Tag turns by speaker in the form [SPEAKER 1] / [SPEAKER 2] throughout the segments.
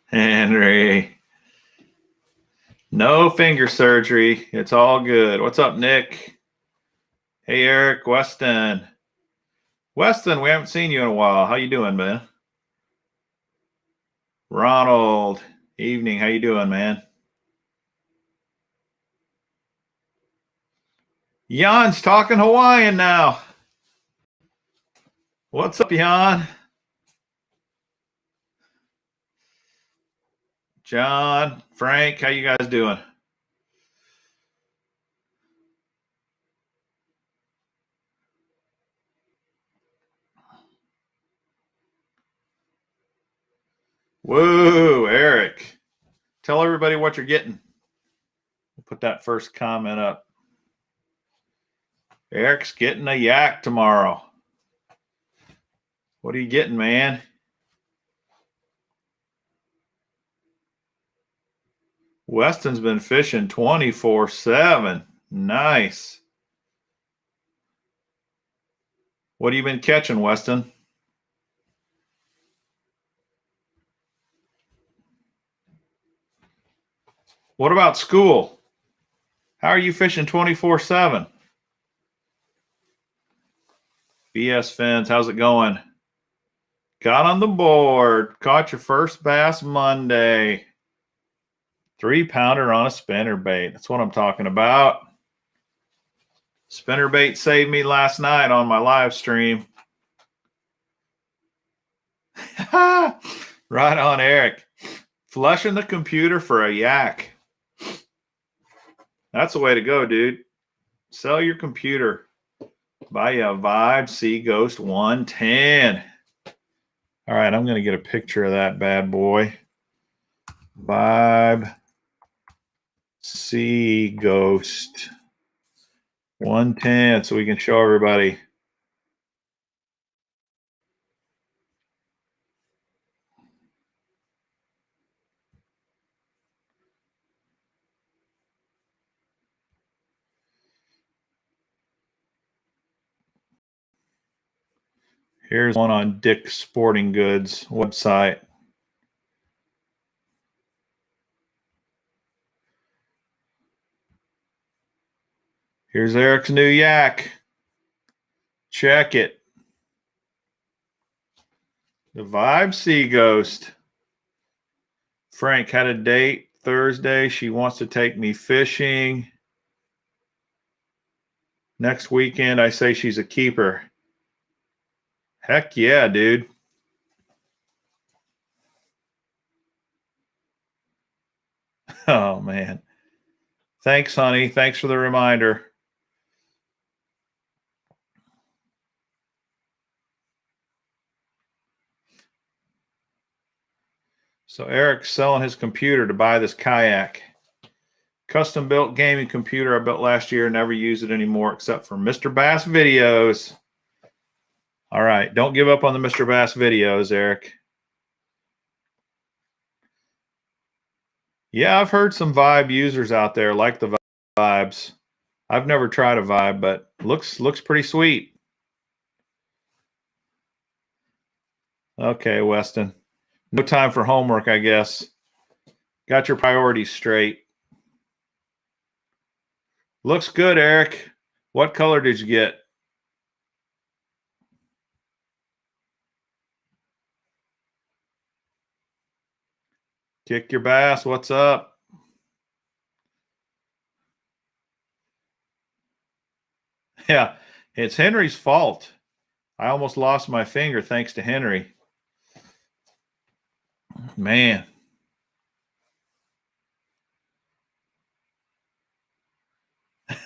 [SPEAKER 1] Henry. No finger surgery. It's all good. What's up, Nick? Hey, Eric. Weston. Weston, we haven't seen you in a while. How you doing, man? Ronald. Evening. How you doing, man? Jan's talking Hawaiian now. What's up, Jan? John, Frank, how you guys doing? Whoa, Eric. Tell everybody what you're getting. We'll put that first comment up. Eric's getting a yak tomorrow. What are you getting, man? Weston's been fishing 24/7. Nice. What have you been catching, Weston? What about school? How are you fishing 24/7? BS Fins, how's it going? Got on the board. Caught your first bass Monday. 3-pounder on a spinnerbait. That's what I'm talking about. Spinnerbait saved me last night on my live stream. Right on, Eric. Flushing the computer for a yak. That's the way to go, dude. Sell your computer. Buy you a Vibe Sea Ghost 110. All right, I'm going to get a picture of that bad boy. Vibe Sea Ghost 110 so we can show everybody. Here's one on Dick's Sporting Goods website. Here's Eric's new yak. Check it. The Vibe Sea Ghost. Frank had a date Thursday. She wants to take me fishing. Next weekend, I say she's a keeper. Heck yeah, dude. Oh, man. Thanks, honey. Thanks for the reminder. So Eric's selling his computer to buy this kayak. Custom built gaming computer I built last year. Never use it anymore except for Mr. Bass videos. All right. Don't give up on the Mr. Bass videos, Eric. Yeah, I've heard some Vibe users out there like the Vibes. I've never tried a Vibe, but looks pretty sweet. Okay, Weston. No time for homework, I guess. Got your priorities straight. Looks good, Eric. What color did you get? Kick your bass. What's up? Yeah, it's Henry's fault. I almost lost my finger thanks to Henry. Man.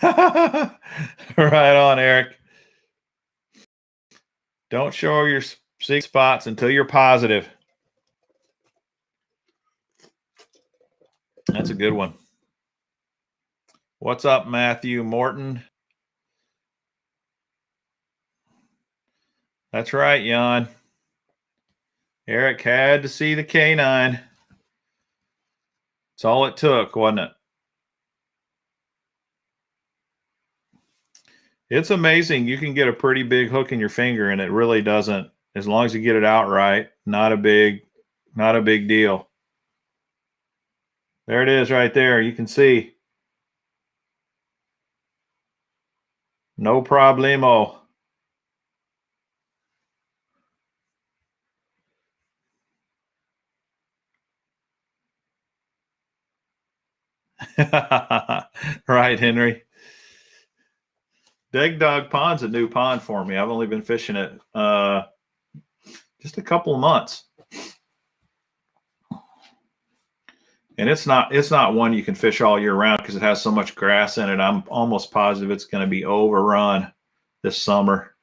[SPEAKER 1] Right on, Eric. Don't show your secret spots until you're positive. That's a good one. What's up, Matthew Morton? That's right, Jan. Eric had to see the canine. That's all it took, wasn't it? It's amazing. You can get a pretty big hook in your finger, and it really doesn't, as long as you get it out right, not a big Not a big deal. There it is right there. You can see. No problemo. Right, Henry. Dig Dog Pond's a new pond for me. I've only been fishing it just a couple of months. And it's not one you can fish all year round because it has so much grass in it. I'm almost positive it's going to be overrun this summer.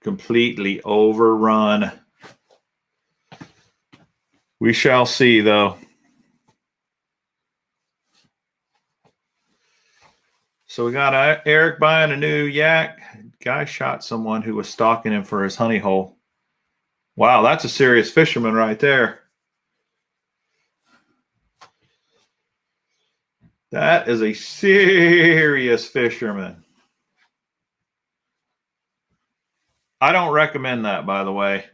[SPEAKER 1] Completely overrun. We shall see, though. So we got Eric buying a new yak. Guy shot someone who was stalking him for his honey hole. Wow, that's a serious fisherman right there. That is a serious fisherman. I don't recommend that, by the way.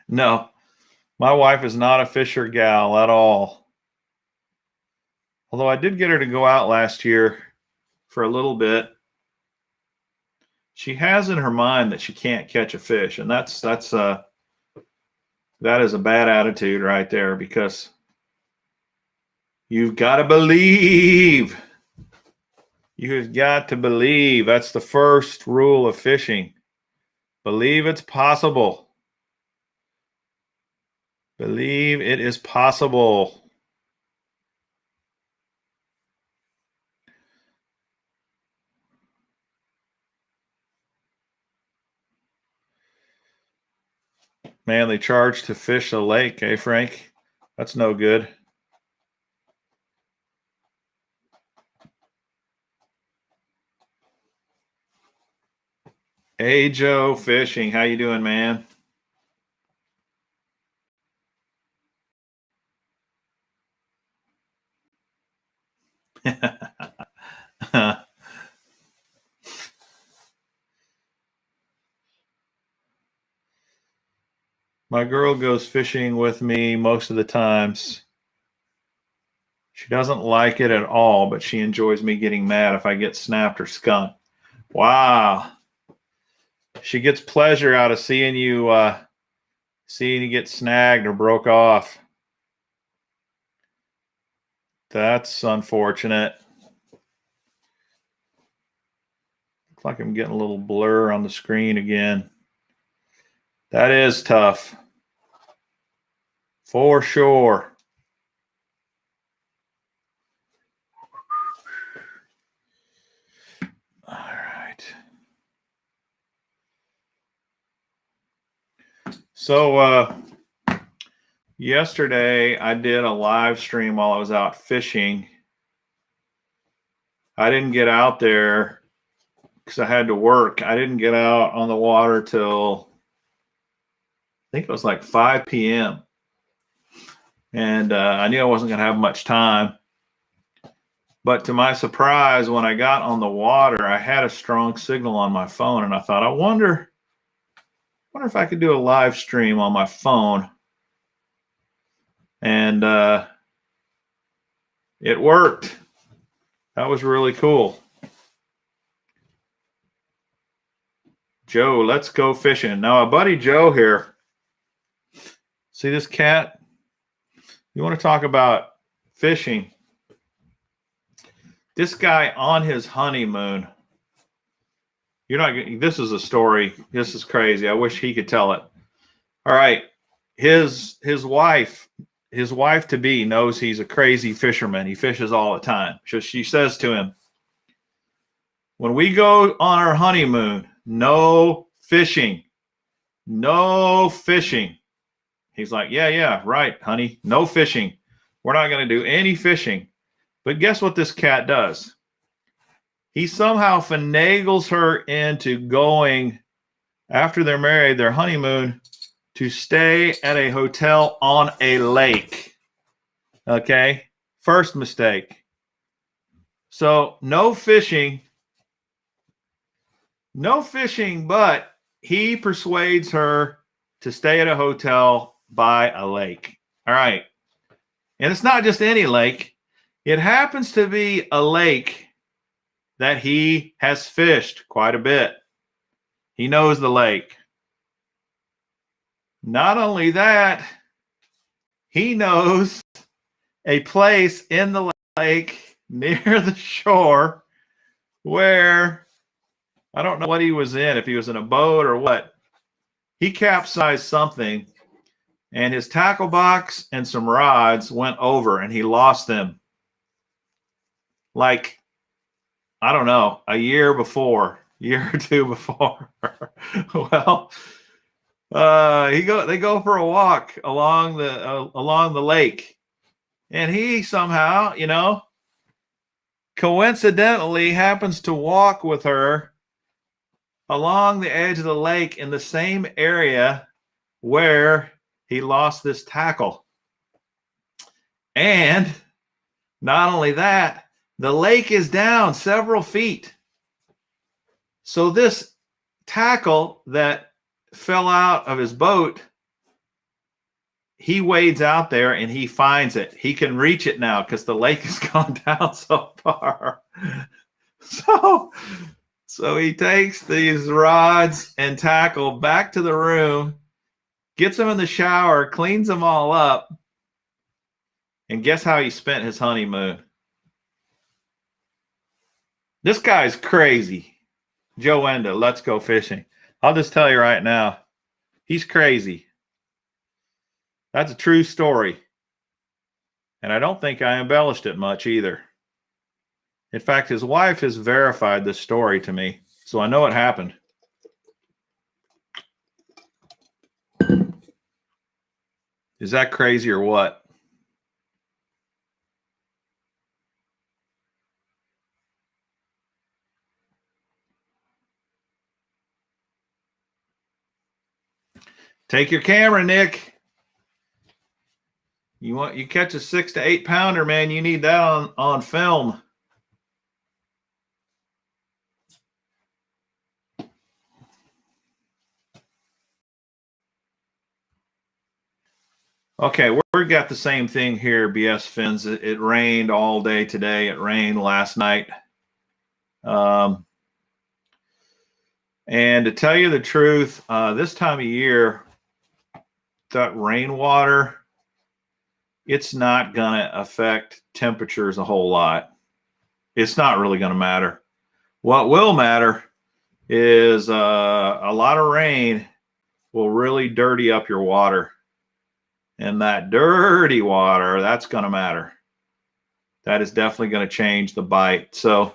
[SPEAKER 1] No, my wife is not a fisher gal at all. Although I did get her to go out last year for a little bit. She has in her mind that she can't catch a fish, and that is a bad attitude right there, because you've got to believe. You've got to believe. That's the first rule of fishing. Believe it's possible. Believe it is possible. Man, they charge to fish a lake, eh, Frank? That's no good. Hey, Joe Fishing. How you doing, man? My girl goes fishing with me most of the times. She doesn't like it at all, but she enjoys me getting mad if I get snapped or skunked. Wow. She gets pleasure out of seeing you get snagged or broke off. That's unfortunate. Looks like I'm getting a little blur on the screen again. That is tough. For sure. All right. So yesterday I did a live stream while I was out fishing. I didn't get out there because I had to work. I didn't get out on the water till I think it was like 5 p.m. And I knew I wasn't going to have much time. But to my surprise, when I got on the water, I had a strong signal on my phone, and I thought, I wonder if I could do a live stream on my phone. And it worked. That was really cool. Joe, let's go fishing. Now, a buddy Joe here. See this cat? You want to talk about fishing? This guy on his honeymoon. You're not. This is a story. This is crazy. I wish he could tell it. All right, his wife to be knows he's a crazy fisherman. He fishes all the time. So she says to him, "When we go on our honeymoon, no fishing, no fishing." He's like, yeah, right, honey, no fishing. We're not going to do any fishing. But guess what this cat does? He somehow finagles her into going, after they're married, their honeymoon, to stay at a hotel on a lake. Okay? First mistake. So no fishing, but he persuades her to stay at a hotel by a lake. All right. And it's not just any lake. It happens to be a lake that he has fished quite a bit. He knows the lake. Not only that, he knows a place in the lake near the shore where, I don't know what he was in, if he was in a boat or what. He capsized something, and his tackle box and some rods went over, and he lost them. Like, I don't know, a year or two before. Well, they go for a walk along the lake, and he somehow, coincidentally happens to walk with her along the edge of the lake in the same area where he lost this tackle. And not only that, the lake is down several feet. So this tackle that fell out of his boat, he wades out there and he finds it. He can reach it now because the lake has gone down so far. So he takes these rods and tackle back to the room, gets them in the shower, cleans them all up, and guess how he spent his honeymoon? This guy's crazy. Joe Enda, let's go fishing. I'll just tell you right now, he's crazy. That's a true story. And I don't think I embellished it much either. In fact, his wife has verified this story to me, so I know it happened. Is that crazy or what? Take your camera, Nick. You catch a 6 to 8 pounder, man. You need that on film. Okay, we got the same thing here, BS Fins. It rained all day today. It rained last night. And to tell you the truth, this time of year, that rainwater, it's not going to affect temperatures a whole lot. It's not really going to matter. What will matter is a lot of rain will really dirty up your water. And that dirty water, that's going to matter. That is definitely going to change the bite. So,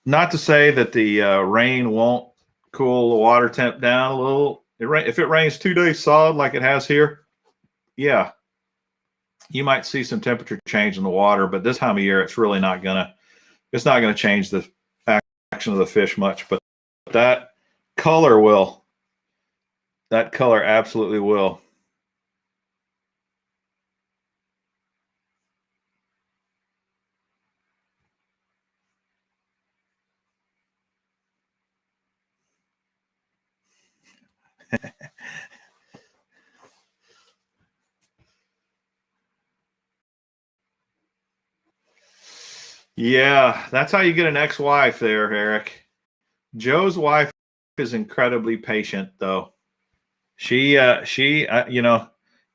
[SPEAKER 1] not to say that the rain won't cool the water temp down a little. If it rains 2 days solid like it has here, yeah, you might see some temperature change in the water. But this time of year, it's really not gonna change the action of the fish much. But that color will. That color absolutely will. Yeah, that's how you get an ex-wife there, Eric. Joe's wife is incredibly patient, though. She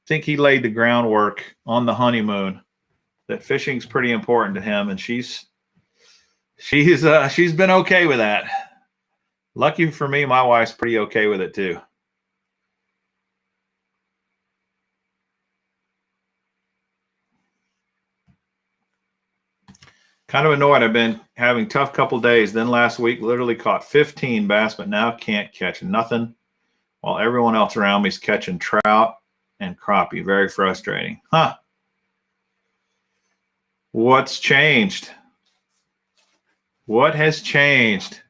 [SPEAKER 1] think he laid the groundwork on the honeymoon that fishing's pretty important to him, and she's been okay with that. Lucky for me, my wife's pretty okay with it too. Kind of annoyed. I've been having a tough couple days. Then last week, literally caught 15 bass, but now can't catch nothing while everyone else around me is catching trout and crappie. Very frustrating. Huh. What's changed? What has changed?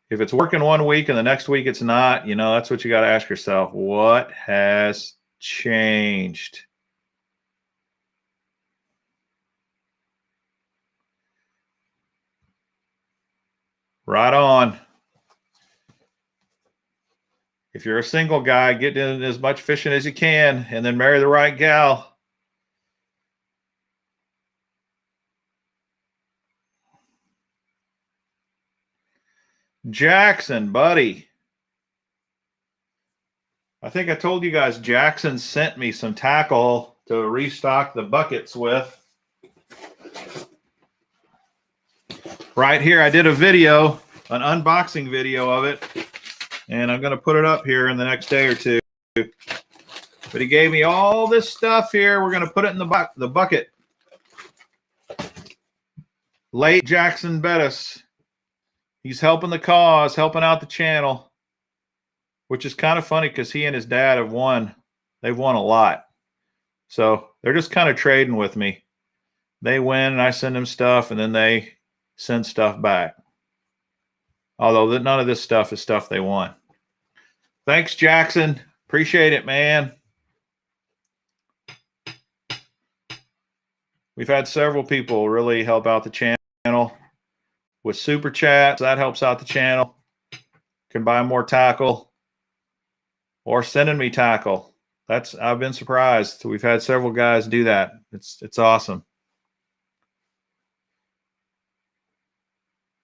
[SPEAKER 1] If it's working 1 week and the next week it's not, that's what you got to ask yourself. What has changed? Right on. If you're a single guy, get in as much fishing as you can and then marry the right gal. Jackson, buddy. I think I told you guys Jackson sent me some tackle to restock the buckets with. Right here, I did a video, an unboxing video of it, and I'm going to put it up here in the next day or two. But he gave me all this stuff here. We're going to put it in the bucket. Late Jackson Bettis. He's helping the cause, helping out the channel, which is kind of funny because he and his dad have won. They've won a lot. So they're just kind of trading with me. They win and I send them stuff and then they send stuff back. Although none of this stuff is stuff they won. Thanks, Jackson. Appreciate it, man. We've had several people really help out the channel with super chats. That helps out the channel. Can buy more tackle or sending me tackle. I've been surprised. We've had several guys do that. It's awesome.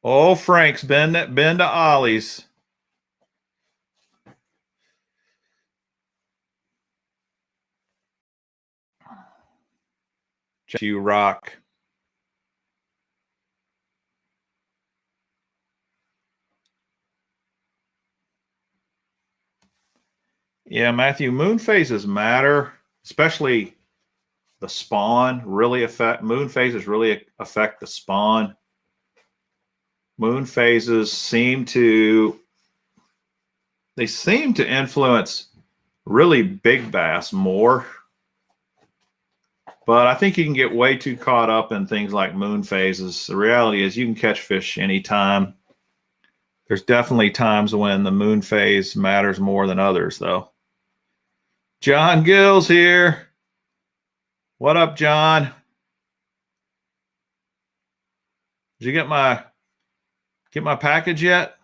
[SPEAKER 1] Oh, Frank's been to Ollie's. You rock. Yeah, Matthew, moon phases matter, especially the spawn really affect. Moon phases really affect the spawn. Moon phases seem to influence really big bass more. But I think you can get way too caught up in things like moon phases. The reality is you can catch fish anytime. There's definitely times when the moon phase matters more than others, though. John Gill's here. What up, John? Did you get my package yet?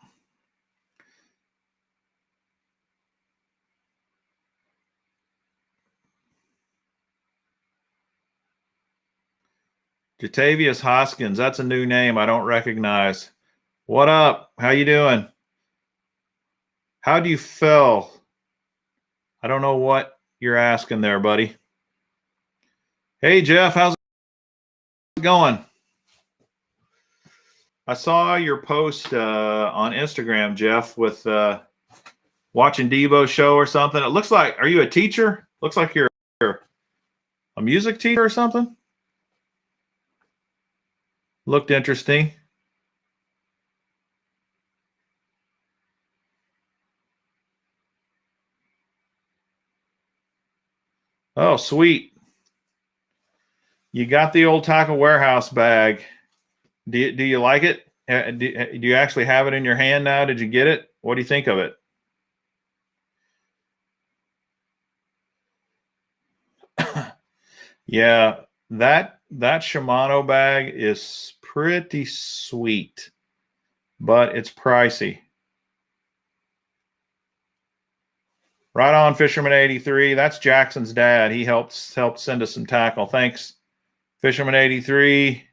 [SPEAKER 1] Jatavius Hoskins, that's a new name I don't recognize. What up? How you doing? How do you feel? I don't know what you're asking there, buddy. Hey, Jeff, how's it going? I saw your post on Instagram, Jeff, with watching Debo's show or something. It looks like, are you a teacher? Looks like you're a music teacher or something. Looked interesting. Oh, sweet. You got the old Tackle Warehouse bag. Do you like it? Do you actually have it in your hand now? Did you get it? What do you think of it? Yeah, that Shimano bag is pretty sweet, but it's pricey. Right on, Fisherman 83. That's Jackson's dad. He helped send us some tackle. Thanks, Fisherman 83.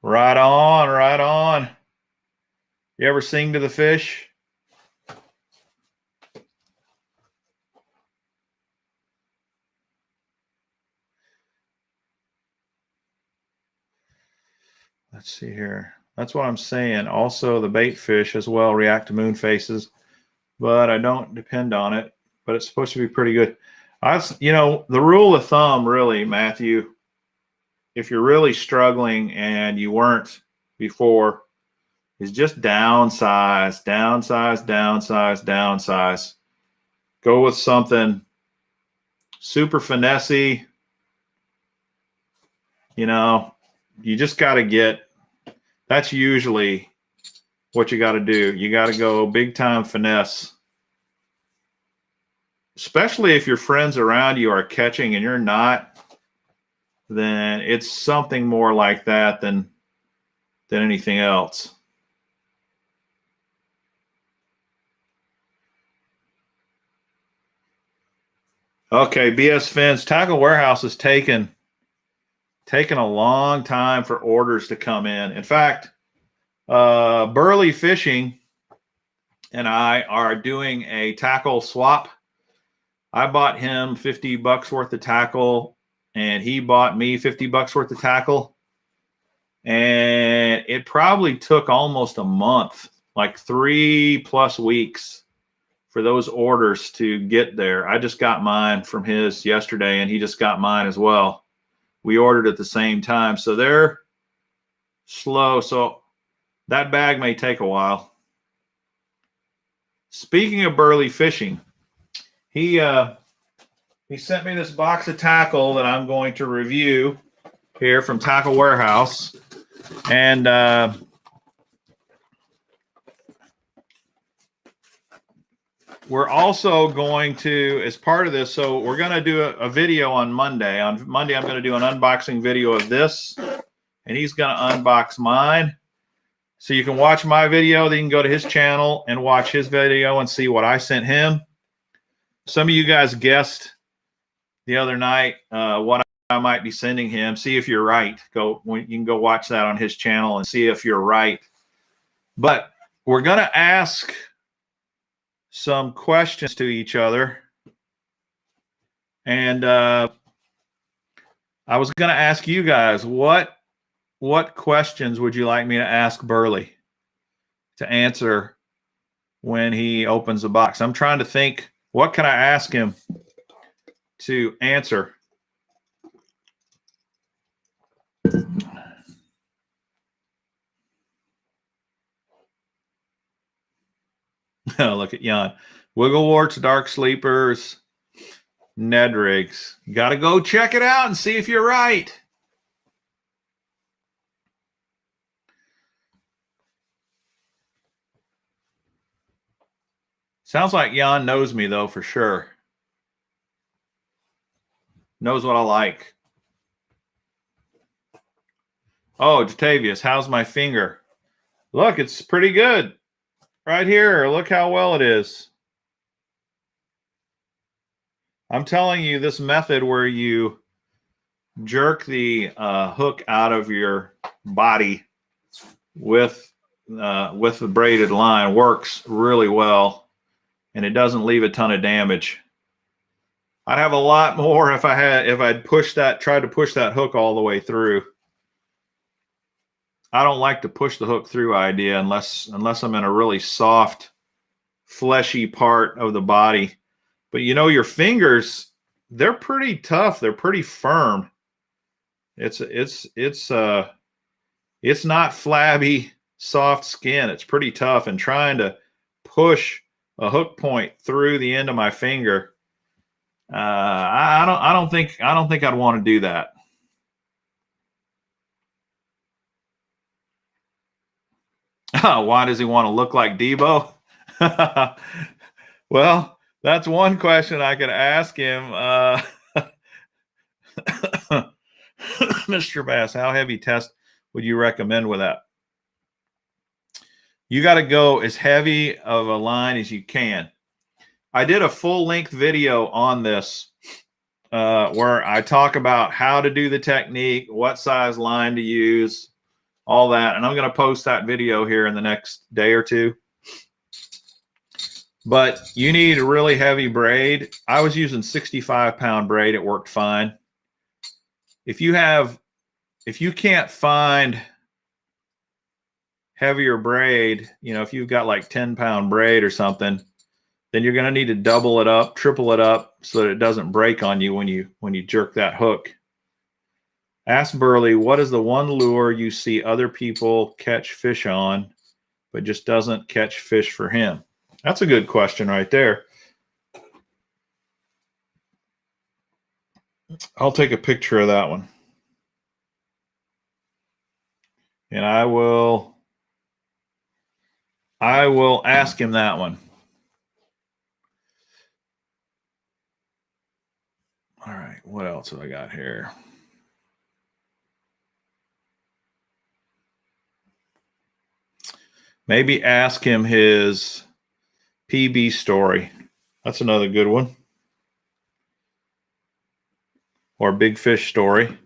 [SPEAKER 1] Right on, right on. You ever sing to the fish? Let's see here. That's what I'm saying. Also, the bait fish as well react to moon phases, but I don't depend on it. But it's supposed to be pretty good. The rule of thumb, really, Matthew, if you're really struggling and you weren't before, is just downsize, downsize, downsize, downsize. Go with something super finessey. You just got to get. That's usually what you got to do. You got to go big time finesse, especially if your friends around you are catching and you're not. then it's something more like that than anything else. Okay, BS Fins, Tackle Warehouse has taken a long time for orders to come in. In fact, Burley Fishing and I are doing a tackle swap. I bought him $50 worth of tackle, and he bought me $50 worth of tackle. And it probably took almost a month, like 3+ weeks, for those orders to get there. I just got mine from his yesterday, and he just got mine as well. We ordered at the same time, so they're slow. So that bag may take a while. Speaking of Burley Fishing, he sent me this box of tackle that I'm going to review here from Tackle Warehouse. And we're also going to, as part of this, so we're going to do a video on Monday. On Monday, I'm going to do an unboxing video of this, and he's going to unbox mine. So you can watch my video, then you can go to his channel and watch his video and see what I sent him. Some of you guys guessed the other night what I might be sending him. See if you're right. You can go watch that on his channel and see if you're right. But we're going to ask some questions to each other. And I was going to ask you guys, what questions would you like me to ask Burley to answer when he opens the box? I'm trying to think, what can I ask him to answer? Look at Jan. Wiggleworts, Dark Sleepers, Ned Rigs. You got to go check it out and see if you're right. Sounds like Jan knows me, though, for sure. Knows what I like. Oh, Jatavius, how's my finger? Look, it's pretty good. Right here, look how well it is. I'm telling you, this method where you jerk the hook out of your body with the braided line works really well, and it doesn't leave a ton of damage. I'd have a lot more if I'd tried to push that hook all the way through. I don't like to push the hook through idea unless I'm in a really soft, fleshy part of the body. But you know, your fingers, they're pretty tough. They're pretty firm. It's not flabby, soft skin. It's pretty tough. And trying to push a hook point through the end of my finger, I don't think I'd want to do that. Why does he want to look like Debo? Well, that's one question I could ask him. Mr. Bass, how heavy test would you recommend with that? You got to go as heavy of a line as you can. I did a full-length video on this where I talk about how to do the technique, what size line to use, all that. And I'm going to post that video here in the next day or two. But you need a really heavy braid. I was using 65-pound braid. It worked fine. If you can't find heavier braid, you know, if you've got like 10-pound braid or something, then you're going to need to double it up, triple it up so that it doesn't break on you when you jerk that hook. Ask Burley, what is the one lure you see other people catch fish on, but just doesn't catch fish for him? That's a good question right there. I'll take a picture of that one. And I will ask him that one. All right, what else have I got here? Maybe ask him his PB story. That's another good one. Or big fish story.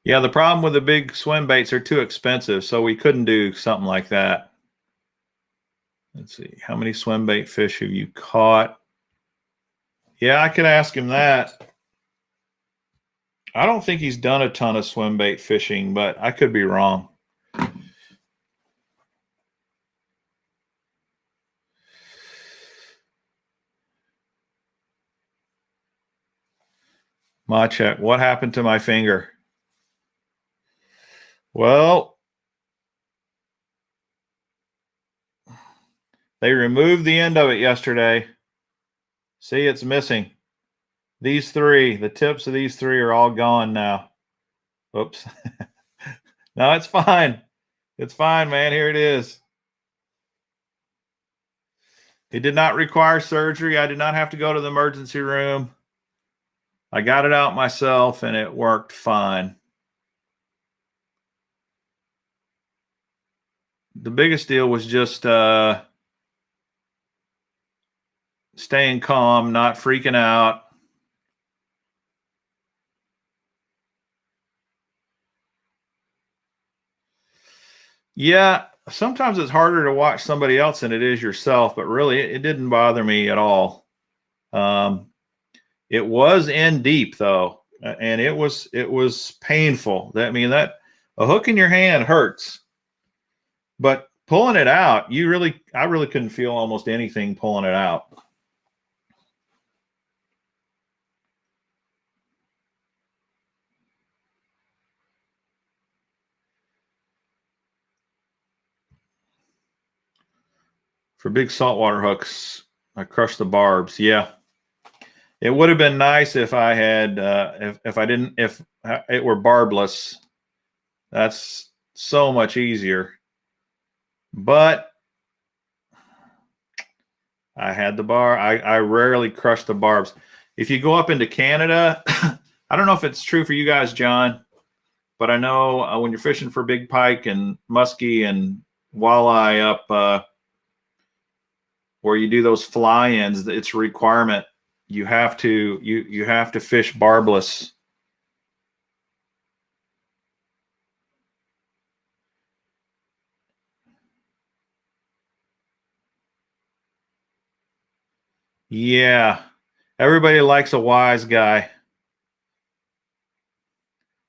[SPEAKER 1] Yeah, the problem with the big swim baits, are too expensive, so we couldn't do something like that. Let's see, how many swim bait fish have you caught? Yeah, I could ask him that. I don't think he's done a ton of swim bait fishing, but I could be wrong. Machek, what happened to my finger? Well, they removed the end of it yesterday. See, it's missing. These three, the tips of these three are all gone now. Oops. No, it's fine. It's fine, man. Here it is. It did not require surgery. I did not have to go to the emergency room. I got it out myself and it worked fine. The biggest deal was just staying calm, not freaking out. Yeah, sometimes it's harder to watch somebody else than it is yourself, but really it didn't bother me at all. It was in deep though, and it was painful. I mean, that a hook in your hand hurts, but pulling it out, I really couldn't feel almost anything pulling it out. For big saltwater hooks, I crushed the barbs. Yeah, it would have been nice if I had if it were barbless. That's so much easier. But I had the bar. I rarely crush the barbs. If you go up into Canada, I don't know if it's true for you guys, John, but I know when you're fishing for big pike and muskie and walleye up where you do those fly-ins, it's a requirement. You have to fish barbless. Yeah, everybody likes a wise guy.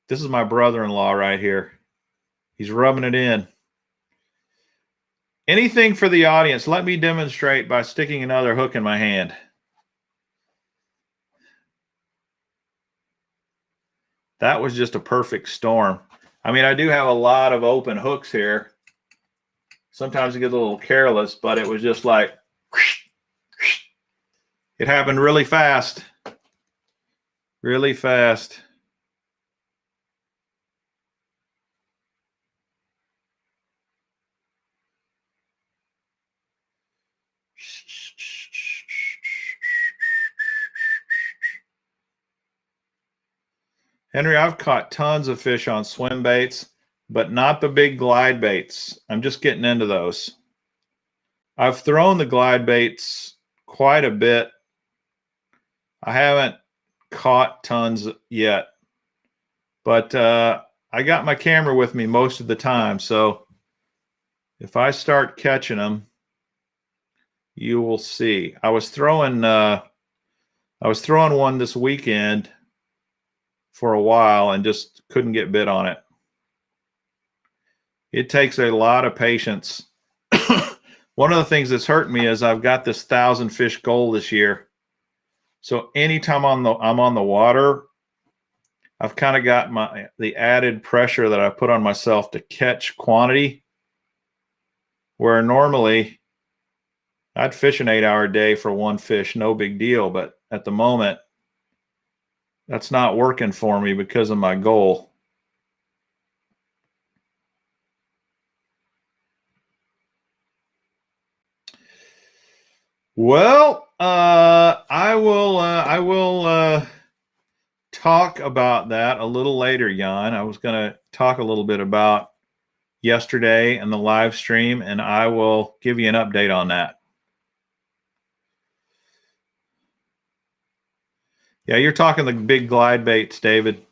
[SPEAKER 1] This is my brother-in-law right here. He's rubbing it in. Anything for the audience. Let me demonstrate by sticking another hook in my hand. That was just a perfect storm. I mean, I do have a lot of open hooks here. Sometimes I get a little careless, but it was just like, it happened really fast. Really fast. Henry, I've caught tons of fish on swim baits, but not the big glide baits. I'm just getting into those. I've thrown the glide baits quite a bit. I haven't caught tons yet, but I got my camera with me most of the time. So if I start catching them, you will see. I was throwing one this weekend for a while and just couldn't get bit on it. It takes a lot of patience. One of the things that's hurt me is I've got this 1,000 fish goal this year. So anytime I'm on the water, I've kind of got the added pressure that I put on myself to catch quantity, where normally I'd fish an 8-hour day for one fish, no big deal. But at the moment, that's not working for me because of my goal. I will talk about that a little later, Jan. I was going to talk a little bit about yesterday and the live stream, and I will give you an update on that. Yeah, you're talking the big glide baits, David.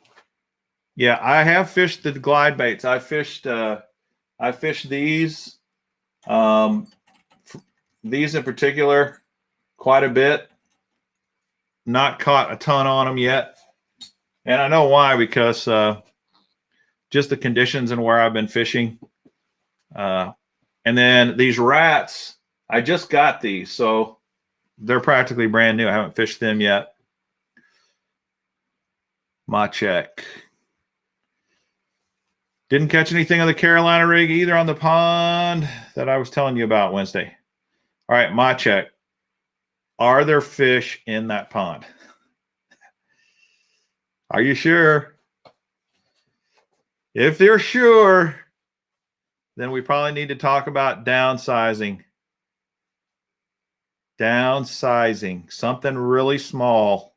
[SPEAKER 1] Yeah, I have fished the glide baits. I fished these, these in particular, quite a bit. Not caught a ton on them yet, and I know why, because just the conditions and where I've been fishing. And then these rats, I just got these, so they're practically brand new. I haven't fished them yet. My check. Didn't catch anything on the Carolina rig either on the pond that I was telling you about Wednesday. All right, my check. Are there fish in that pond? Are you sure? If they're sure, then we probably need to talk about downsizing. Downsizing. Something really small.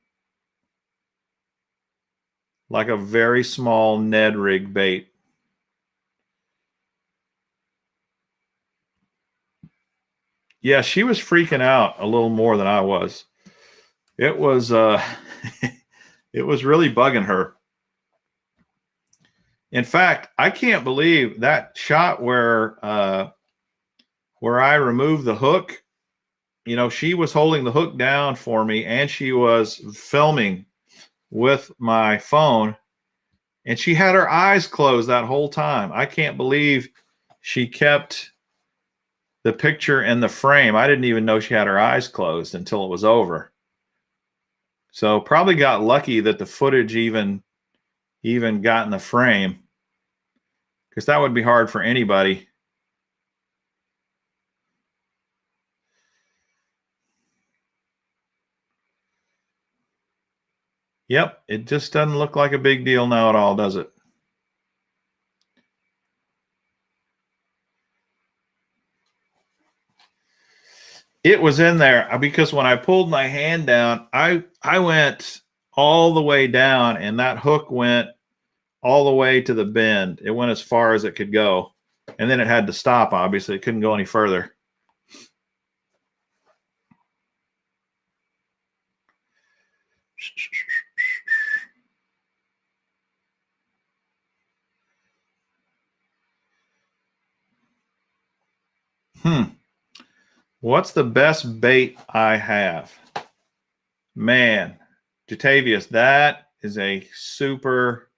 [SPEAKER 1] Like a very small Ned rig bait. Yeah, she was freaking out a little more than I was. It was it was really bugging her. In fact, I can't believe that shot where I removed the hook. You know, she was holding the hook down for me, and she was filming with my phone, and she had her eyes closed that whole time. I can't believe she kept the picture in the frame. I didn't even know she had her eyes closed until it was over. So probably got lucky that the footage even got in the frame, because that would be hard for anybody. Yep, it just doesn't look like a big deal now at all, does it? It was in there because when I pulled my hand down, I went all the way down, and that hook went all the way to the bend. It went as far as it could go, and then it had to stop. Obviously, it couldn't go any further. What's the best bait I have? Man, Jatavius, that is a super...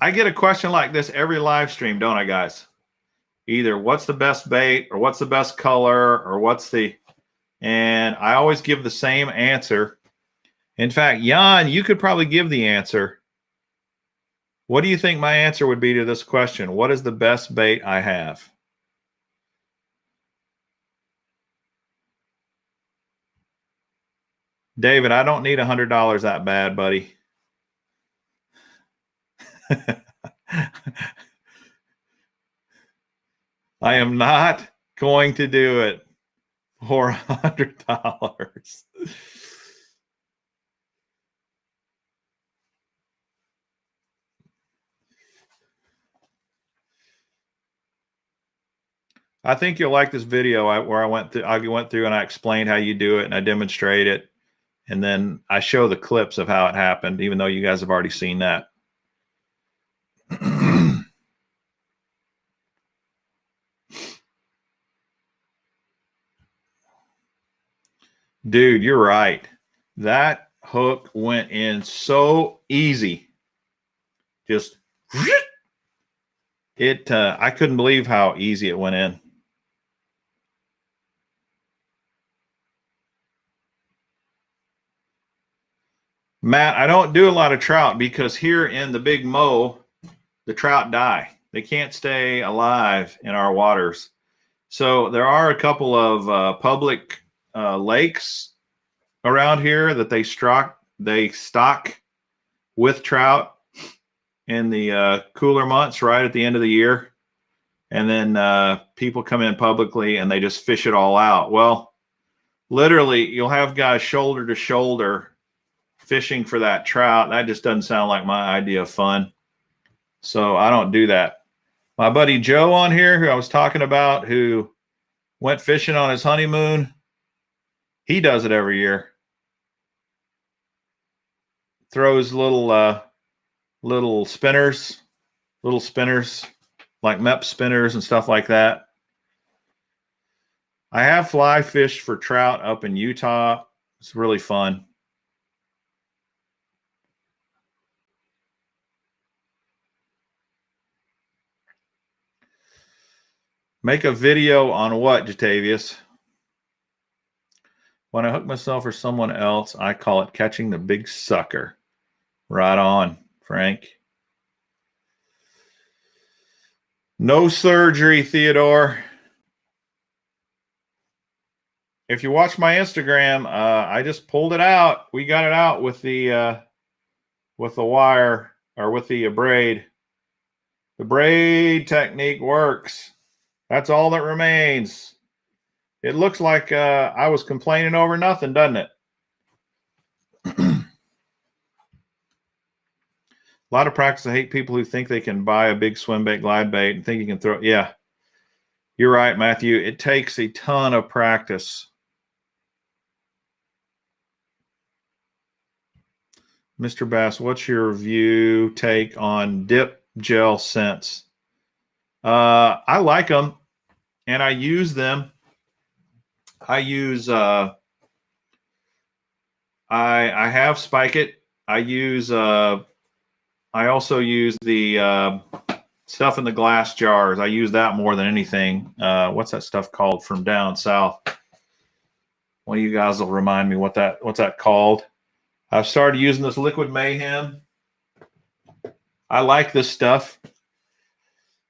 [SPEAKER 1] I get a question like this every live stream, don't I, guys? Either what's the best bait, or what's the best color, or what's the... And I always give the same answer. In fact, Jan, you could probably give the answer. What do you think my answer would be to this question? What is the best bait I have? David, I don't need $100 that bad, buddy. I am not going to do it for $100. I think you'll like this video where I went through and I explained how you do it, and I demonstrate it, and then I show the clips of how it happened, even though you guys have already seen that. Dude, you're right. That hook went in so easy. Just it. I couldn't believe how easy it went in. Matt, I don't do a lot of trout because here in the Big Mo, the trout die. They can't stay alive in our waters. So there are a couple of public lakes around here that they stock with trout in the cooler months, right at the end of the year. And then people come in publicly and they just fish it all out. Well, literally, you'll have guys shoulder to shoulder fishing for that trout. That just doesn't sound like my idea of fun. So I don't do that. My buddy Joe on here, who I was talking about, who went fishing on his honeymoon, he does it every year. Throws little spinners, like MEP spinners and stuff like that. I have fly fished for trout up in Utah. It's really fun. Make a video on what, Jatavius? When I hook myself or someone else, I call it catching the big sucker. Right on, Frank. No surgery, Theodore. If you watch my Instagram, I just pulled it out. We got it out with the wire, or with the braid. The braid technique works. That's all that remains. It looks like I was complaining over nothing, doesn't it? A lot of practice. I hate people who think they can buy a big swim bait, glide bait, and think you can throw it. Yeah, you're right, Matthew. It takes a ton of practice. Mr. Bass, what's your take on dip gel scents? I like them, and I use them. I use I have Spike It. I also use the stuff in the glass jars. I use that more than anything. What's that stuff called from down south? One of you guys will remind me what's that called. I've started using this Liquid Mayhem. I like this stuff.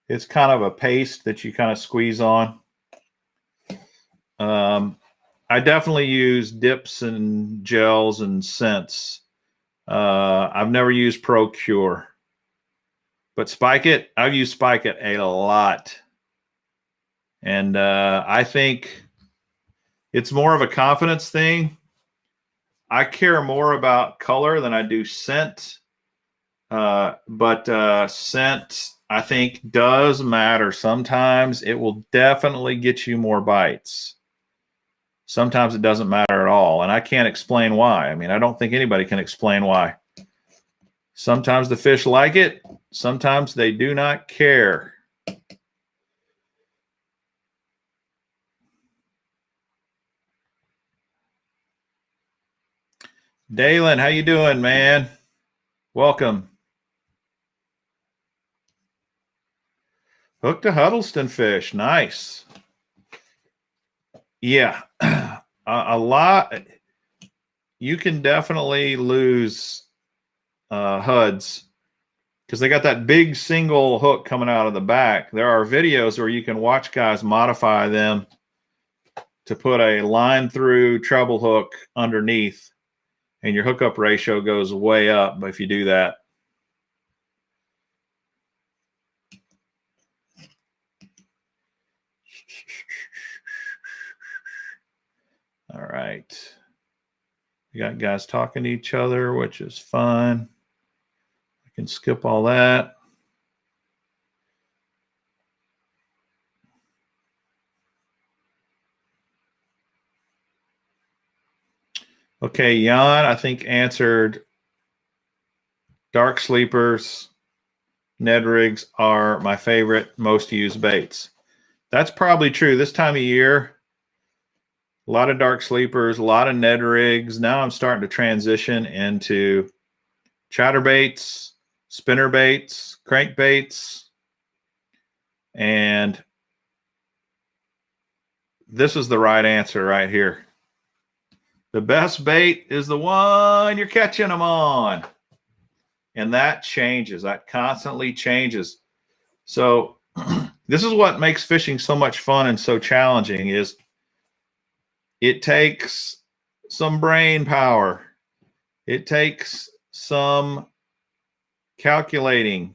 [SPEAKER 1] It's kind of a paste that you kind of squeeze on. I definitely use dips and gels and scents. I've never used Pro Cure, but Spike It, I've used Spike It a lot. And I think it's more of a confidence thing. I care more about color than I do scent. But scent, I think, does matter. Sometimes it will definitely get you more bites. Sometimes it doesn't matter at all. And I can't explain why. I mean, I don't think anybody can explain why. Sometimes the fish like it. Sometimes they do not care. Dalen, how you doing, man? Welcome. Hooked a Huddleston fish. Nice. Yeah. A lot. You can definitely lose HUDs because they got that big single hook coming out of the back. There are videos where you can watch guys modify them to put a line through treble hook underneath, and your hookup ratio goes way up if you do that. All right. We got guys talking to each other, which is fun. I can skip all that. Okay, Jan, I think, answered dark sleepers, Ned rigs are my favorite, most used baits. That's probably true. This time of year, a lot of dark sleepers, a lot of Ned rigs. Now I'm starting to transition into chatterbaits, spinner baits, crankbaits, and this is the right answer right here. The best bait is the one you're catching them on. And that changes. That constantly changes. So this is what makes fishing so much fun and so challenging is it takes some brain power. It takes some calculating,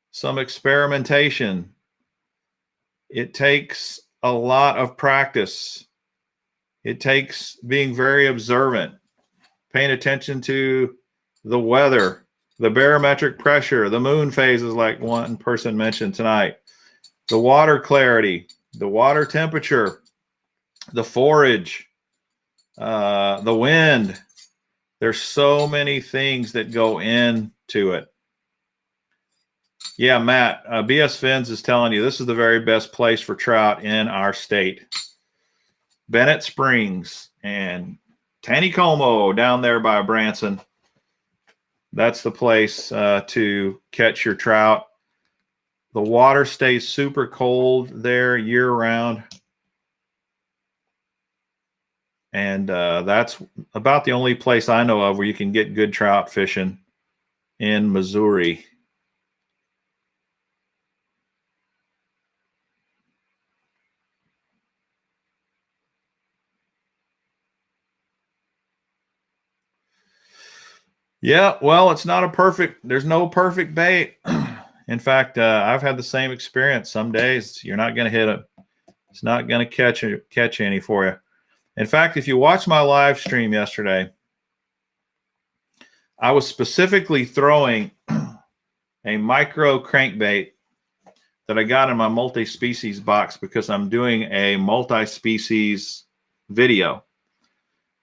[SPEAKER 1] some experimentation. It takes a lot of practice. It takes being very observant. paying attention to the weather, the barometric pressure, the moon phases like one person mentioned tonight, the water clarity, the water temperature, the forage, the wind. There's so many things that go into it. Yeah, Matt, BS Fins is telling you this is the very best place for trout in our state. Bennett Springs and Taneycomo down there by Branson. That's the place to catch your trout. The water stays super cold there year round. And that's about the only place I know of where you can get good trout fishing in Missouri. Yeah, well, it's not a perfect, there's no perfect bait. In fact, I've had the same experience. Some days you're not going to hit it. It's not going to catch any for you. In fact, if you watch my live stream yesterday, I was specifically throwing a micro crankbait that I got in my multi-species box because I'm doing a multi-species video.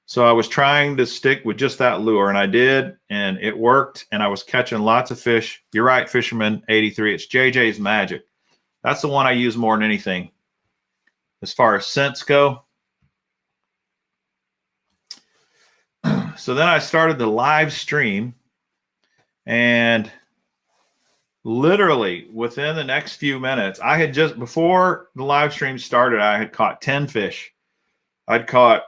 [SPEAKER 1] So I was trying to stick with just that lure, and I did, and it worked, and I was catching lots of fish. You're right, Fisherman 83. It's JJ's Magic. That's the one I use more than anything. As far as scents go. So then I started the live stream, and literally within the next few minutes, I had just, before the live stream started, I had caught 10 fish. I'd caught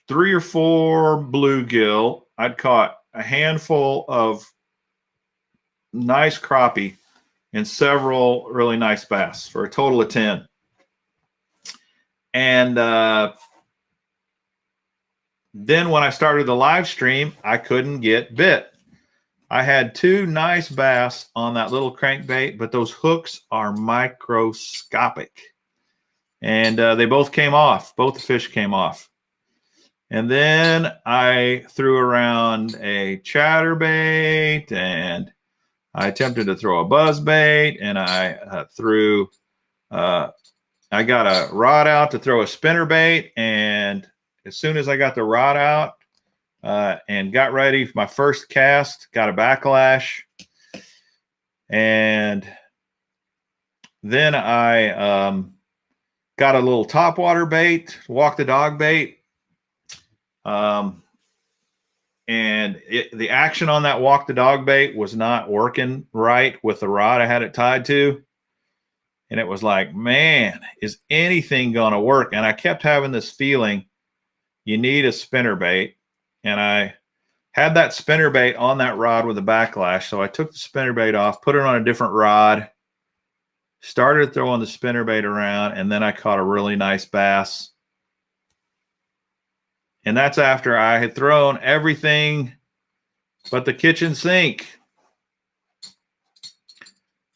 [SPEAKER 1] 3 or 4 bluegill. I'd caught a handful of nice crappie and several really nice bass for a total of 10. And then when I started the live stream, I couldn't get bit. I had 2 nice bass on that little crankbait, but those hooks are microscopic. And they both came off. Both the fish came off. And then I threw around a chatterbait, and I attempted to throw a buzzbait, and I got a rod out to throw a spinnerbait, and as soon as I got the rod out and got ready for my first cast, got a backlash, and then I got a little topwater bait, walk the dog bait. And the action on that walk the dog bait was not working right with the rod I had it tied to. And it was like, man, is anything going to work? And I kept having this feeling you need a spinnerbait. And I had that spinnerbait on that rod with a backlash. So I took the spinnerbait off, put it on a different rod, started throwing the spinnerbait around, and then I caught a really nice bass. And that's after I had thrown everything but the kitchen sink.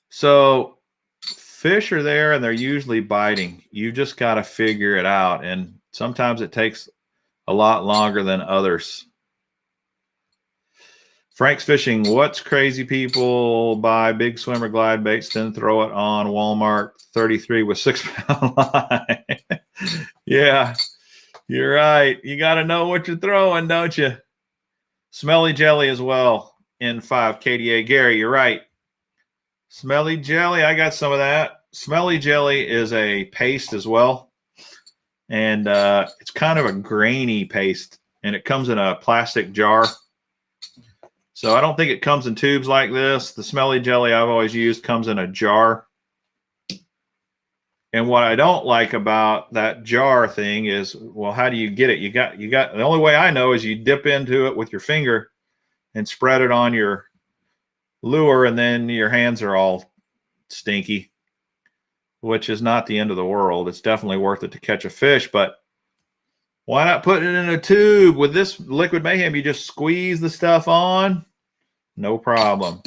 [SPEAKER 1] So fish are there and they're usually biting. You just got to figure it out. And sometimes it takes a lot longer than others. Frank's Fishing. What's crazy people buy big swimmer glide baits, then throw it on Walmart 33 with 6-pound line. Yeah. You're right. You got to know what you're throwing, don't you? Smelly jelly as well in 5 KDA. Gary, you're right. Smelly jelly. I got some of that. Smelly jelly is a paste as well. And it's kind of a grainy paste. And it comes in a plastic jar. So I don't think it comes in tubes like this. The smelly jelly I've always used comes in a jar. And what I don't like about that jar thing is, well, how do you get it? You got the only way I know is you dip into it with your finger and spread it on your lure, and then your hands are all stinky, which is not the end of the world. It's definitely worth it to catch a fish, but why not put it in a tube? With this Liquid Mayhem, you just squeeze the stuff on, no problem.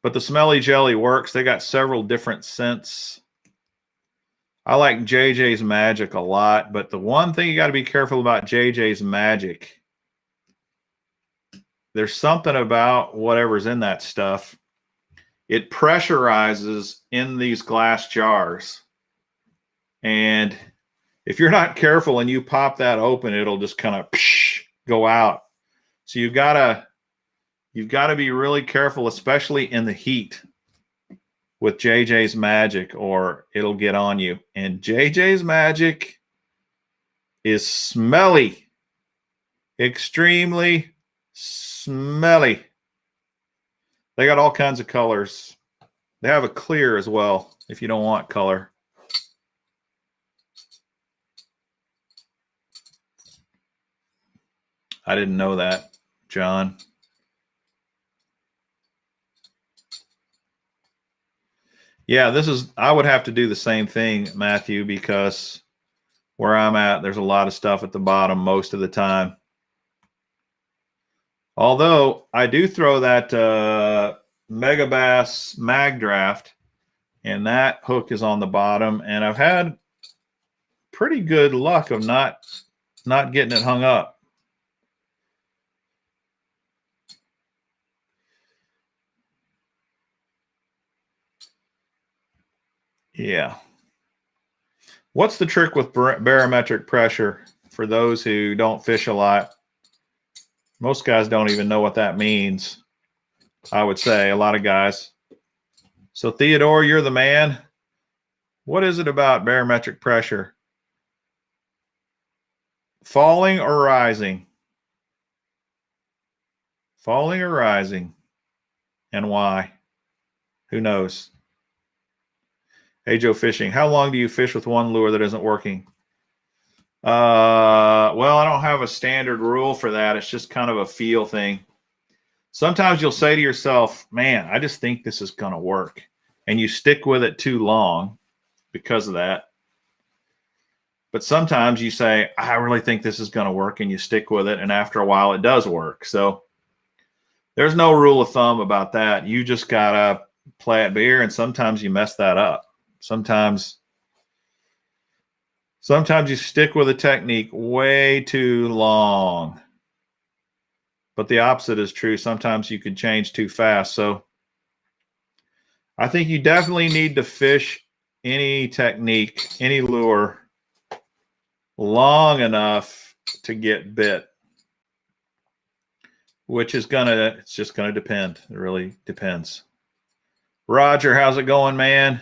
[SPEAKER 1] But the smelly jelly works. They got several different scents. I like JJ's Magic a lot, but the one thing you got to be careful about JJ's Magic, there's something about whatever's in that stuff. It pressurizes in these glass jars. And if you're not careful and you pop that open, it'll just kind of go out. So you've got to be really careful, especially in the heat with JJ's Magic, or it'll get on you. And JJ's Magic is smelly, extremely smelly. They got all kinds of colors. They have a clear as well if you don't want color. I didn't know that, John. Yeah, I would have to do the same thing, Matthew, because where I'm at, there's a lot of stuff at the bottom most of the time. Although I do throw that Megabass Mag Draft, and that hook is on the bottom, and I've had pretty good luck of not getting it hung up. Yeah. What's the trick with barometric pressure for those who don't fish a lot? Most guys don't even know what that means, I would say, a lot of guys. So, Theodore, you're the man. What is it about barometric pressure? Falling or rising? Falling or rising? And why? Who knows? Hey, Joe Fishing, how long do you fish with one lure that isn't working? Well, I don't have a standard rule for that. It's just kind of a feel thing. Sometimes you'll say to yourself, man, I just think this is going to work. And you stick with it too long because of that. But sometimes you say, I really think this is going to work, and you stick with it. And after a while, it does work. So there's no rule of thumb about that. You just got to play it by ear, and sometimes you mess that up. Sometimes you stick with a technique way too long. But the opposite is true. Sometimes you can change too fast. So I think you definitely need to fish any technique, any lure, long enough to get bit, which is it's just gonna depend. It really depends. Roger, how's it going, man?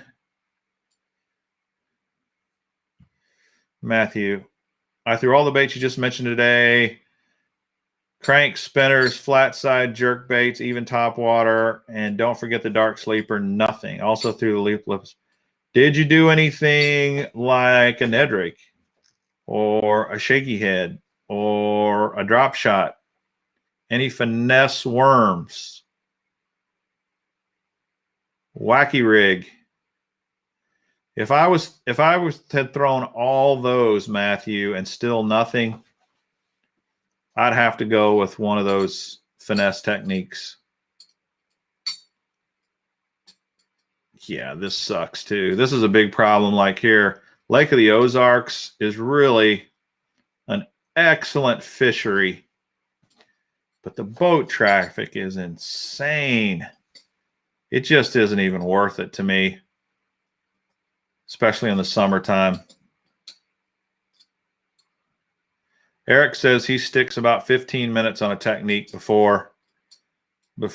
[SPEAKER 1] Matthew, I threw all the baits you just mentioned today. Crank, spinners, flat side, jerk baits, even top water, and don't forget the dark sleeper, nothing. Also threw the leaf lips. Did you do anything like a Ned rake or a shaky head or a drop shot? Any finesse worms? Wacky rig? If I had thrown all those, Matthew, and still nothing, I'd have to go with one of those finesse techniques. Yeah, this sucks too. This is a big problem. Like here, Lake of the Ozarks is really an excellent fishery, but the boat traffic is insane. It just isn't even worth it to me, especially in the summertime. Eric says he sticks about 15 minutes on a technique before he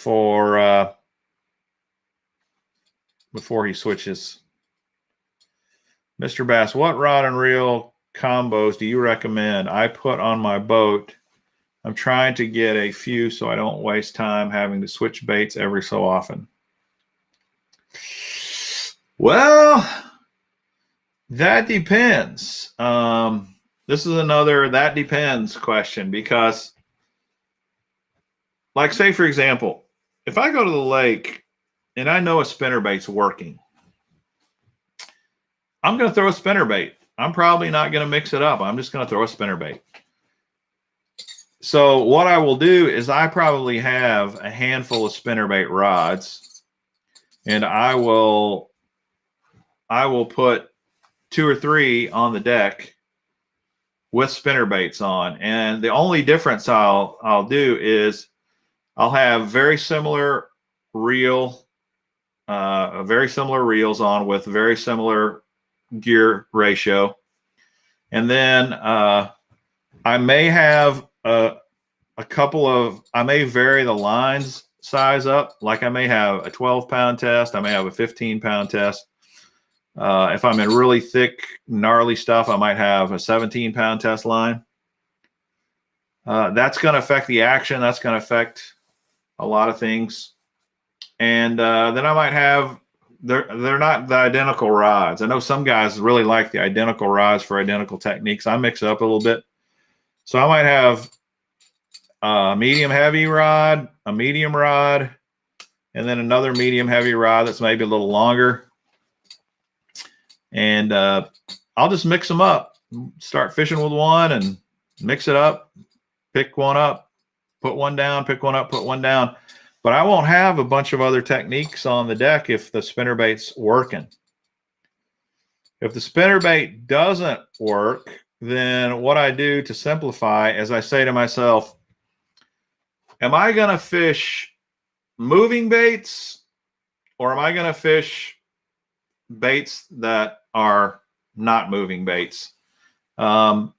[SPEAKER 1] switches. Mr. Bass, what rod and reel combos do you recommend I put on my boat? I'm trying to get a few so I don't waste time having to switch baits every so often. Well, that depends. This is another that depends question, because, like, say, for example, if I go to the lake and I know a spinnerbait's working, I'm going to throw a spinnerbait. I'm probably not going to mix it up. I'm just going to throw a spinnerbait. So what I will do is I probably have a handful of spinnerbait rods, and I will put 2 or 3 on the deck with spinner baits on. And the only difference I'll do is I'll have very similar reels on with very similar gear ratio. And then I may have I may vary the lines size up. Like I may have a 12-pound test. I may have a 15-pound test. If I'm in really thick, gnarly stuff, I might have a 17-pound test line. That's going to affect the action. That's going to affect a lot of things. And then I might have, they're not the identical rods. I know some guys really like the identical rods for identical techniques. I mix it up a little bit. So I might have a medium heavy rod, a medium rod, and then another medium heavy rod that's maybe a little longer. And I'll just mix them up, start fishing with one and mix it up, pick one up, put one down, pick one up, put one down. But I won't have a bunch of other techniques on the deck if the spinnerbait's working. If the spinnerbait doesn't work, then what I do to simplify is I say to myself, am I going to fish moving baits, or am I going to fish baits that are not moving baits? And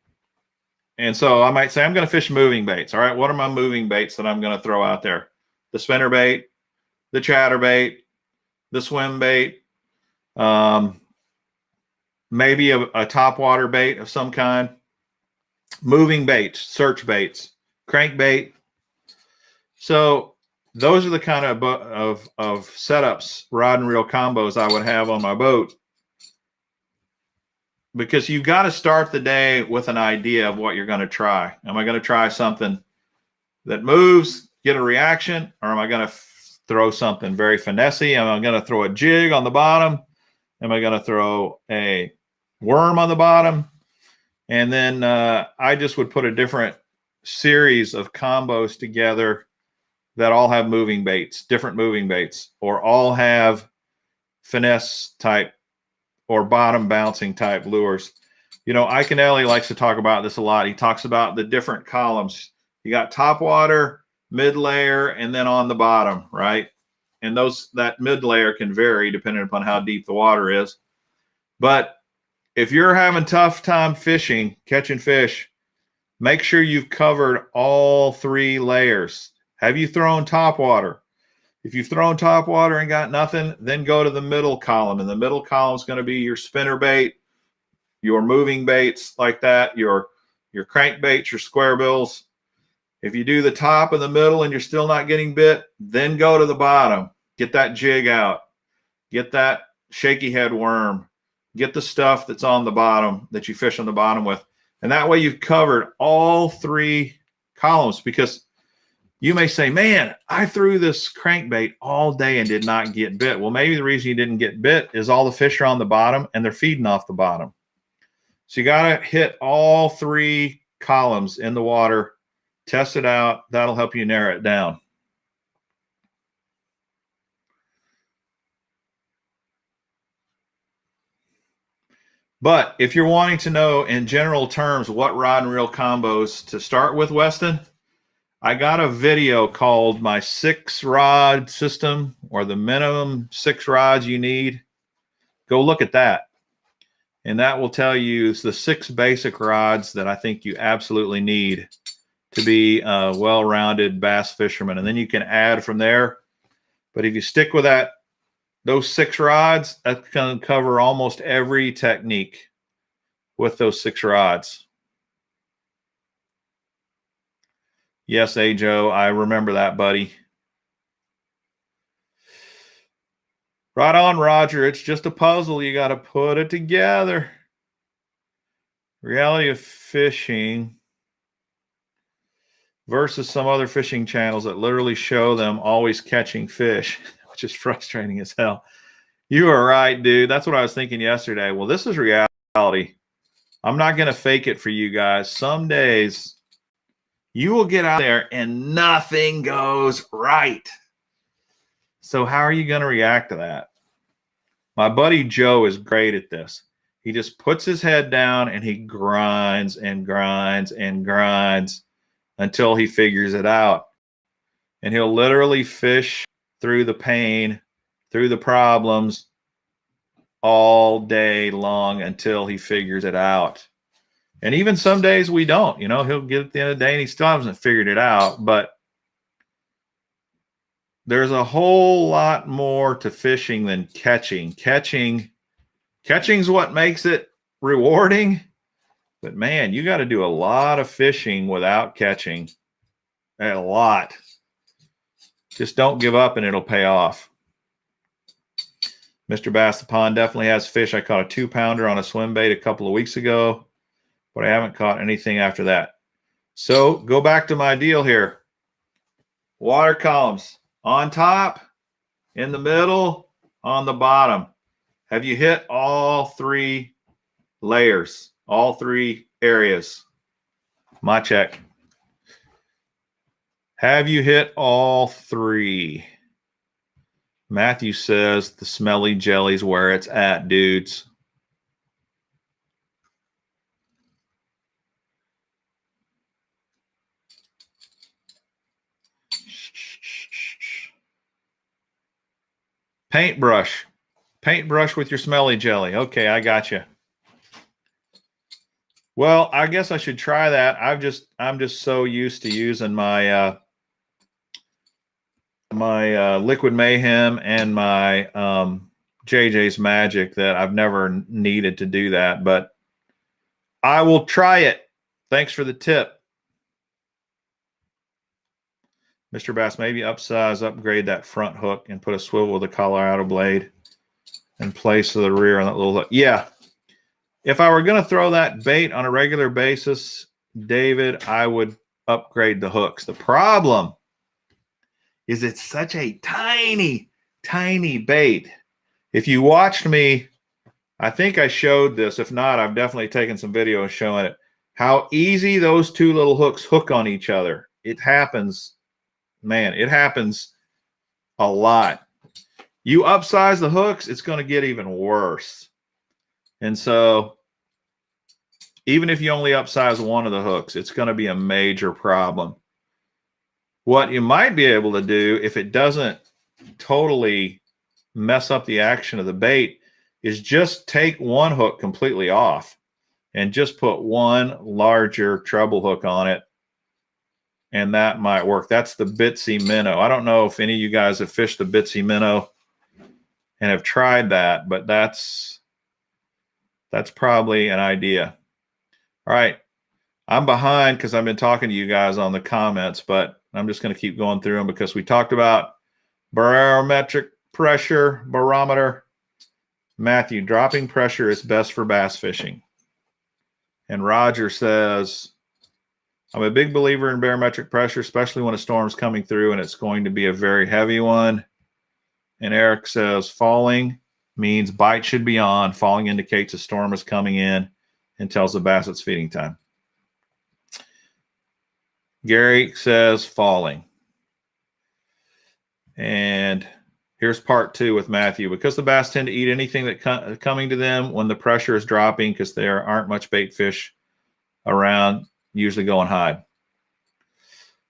[SPEAKER 1] so I might say, I'm going to fish moving baits. All right, what are my moving baits that I'm going to throw out there? The spinnerbait, the chatterbait, the swim bait, maybe a topwater bait of some kind, moving baits, search baits, crankbait. So those are the kind of setups, rod and reel combos I would have on my boat, because you've got to start the day with an idea of what you're going to try. Am I going to try something that moves, get a reaction, or am I going to throw something very finessey? Am I going to throw a jig on the bottom? Am I going to throw a worm on the bottom? And then I just would put a different series of combos together that all have moving baits, different moving baits, or all have finesse type or bottom bouncing type lures. You know, Ike Anelli likes to talk about this a lot. He talks about the different columns. You got top water, mid layer, and then on the bottom, right? And that mid layer can vary depending upon how deep the water is. But if you're having tough time fishing, catching fish, make sure you've covered all 3 layers. Have you thrown top water? If you've thrown top water and got nothing, then go to the middle column. And the middle column is going to be your spinner bait, your moving baits like that, your crankbaits, your square bills. If you do the top and the middle and you're still not getting bit, then go to the bottom. Get that jig out. Get that shaky head worm. Get the stuff that's on the bottom that you fish on the bottom with. And that way you've covered all 3 columns, because you may say, man, I threw this crankbait all day and did not get bit. Well, maybe the reason you didn't get bit is all the fish are on the bottom and they're feeding off the bottom. So you got to hit all 3 columns in the water, test it out. That'll help you narrow it down. But if you're wanting to know in general terms what rod and reel combos to start with, Weston, I got a video called My 6-Rod System, or the minimum 6 rods you need. Go look at that. And that will tell you the 6 basic rods that I think you absolutely need to be a well-rounded bass fisherman. And then you can add from there. But if you stick with those 6 rods, that's going to cover almost every technique with those 6 rods. Yes, Joe, I remember that, buddy. Right on, Roger. It's just a puzzle. You got to put it together. Reality of fishing versus some other fishing channels that literally show them always catching fish, which is frustrating as hell. You are right, dude. That's what I was thinking yesterday. Well, this is reality. I'm not going to fake it for you guys. Some days you will get out there and nothing goes right. So how are you going to react to that? My buddy Joe is great at this. He just puts his head down and he grinds and grinds and grinds until he figures it out. And he'll literally fish through the pain, through the problems all day long until he figures it out. And even some days we don't, you know, he'll get at the end of the day and he still hasn't figured it out. But there's a whole lot more to fishing than catching. Catching's what makes it rewarding. But man, you got to do a lot of fishing without catching. A lot. Just don't give up and it'll pay off. Mr. Bass the Pond definitely has fish. I caught a 2-pounder on a swim bait a couple of weeks ago, but I haven't caught anything after that. So go back to my deal here. Water columns on top, in the middle, on the bottom. Have you hit all 3 layers, all 3 areas? My check. Have you hit all 3? Matthew says the smelly jelly's where it's at, dudes. Paintbrush. Paintbrush with your smelly jelly. Okay, I got you. Well, I guess I should try that. I'm just so used to using my Liquid Mayhem and my JJ's Magic that I've never needed to do that, but I will try it. Thanks for the tip. Mr. Bass, maybe upgrade that front hook and put a swivel with a Colorado blade in place of the rear on that little hook. Yeah. If I were going to throw that bait on a regular basis, David, I would upgrade the hooks. The problem is it's such a tiny, tiny bait. If you watched me, I think I showed this. If not, I've definitely taken some video showing it. How easy those 2 little hooks hook on each other. It happens, man, it happens a lot. You upsize the hooks, it's going to get even worse. And so even if you only upsize one of the hooks, it's going to be a major problem. What you might be able to do, if it doesn't totally mess up the action of the bait, is just take one hook completely off and just put one larger treble hook on it, and that might work. That's the Bitsy Minnow. I don't know if any of you guys have fished the Bitsy Minnow and have tried that, but that's probably an idea. All right. I'm behind because I've been talking to you guys on the comments, but I'm just going to keep going through them because we talked about barometric pressure, barometer. Matthew, dropping pressure is best for bass fishing. And Roger says, I'm a big believer in barometric pressure, especially when a storm's coming through and it's going to be a very heavy one. And Eric says, falling means bite should be on. Falling indicates a storm is coming in and tells the bass it's feeding time. Gary says falling. And here's part 2 with Matthew. Because the bass tend to eat anything that coming to them when the pressure is dropping, because there aren't much bait fish around, usually go and hide.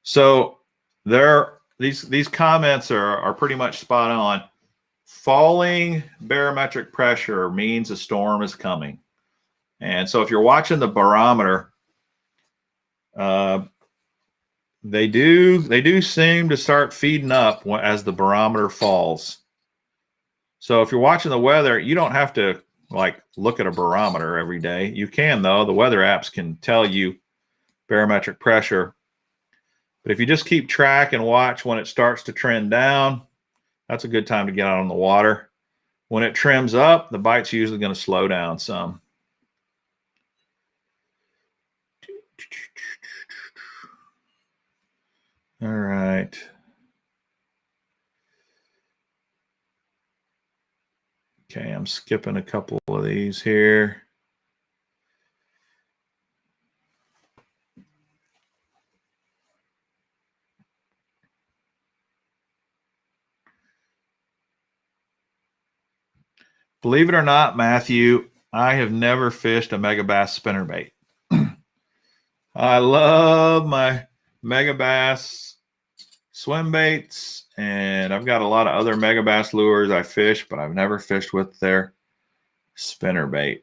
[SPEAKER 1] So these comments are pretty much spot on. Falling barometric pressure means a storm is coming. And so if you're watching the barometer, they do seem to start feeding up as the barometer falls. So if you're watching the weather, you don't have to like look at a barometer every day. You can though. The weather apps can tell you barometric pressure. But if you just keep track and watch when it starts to trend down, that's a good time to get out on the water. When it trims up, the bite's usually going to slow down some. All right. Okay, I'm skipping a couple of these here. Believe it or not, Matthew, I have never fished a megabass spinnerbait. I love my megabass swim baits, and I've got a lot of other megabass lures I fish, but I've never fished with their spinnerbait.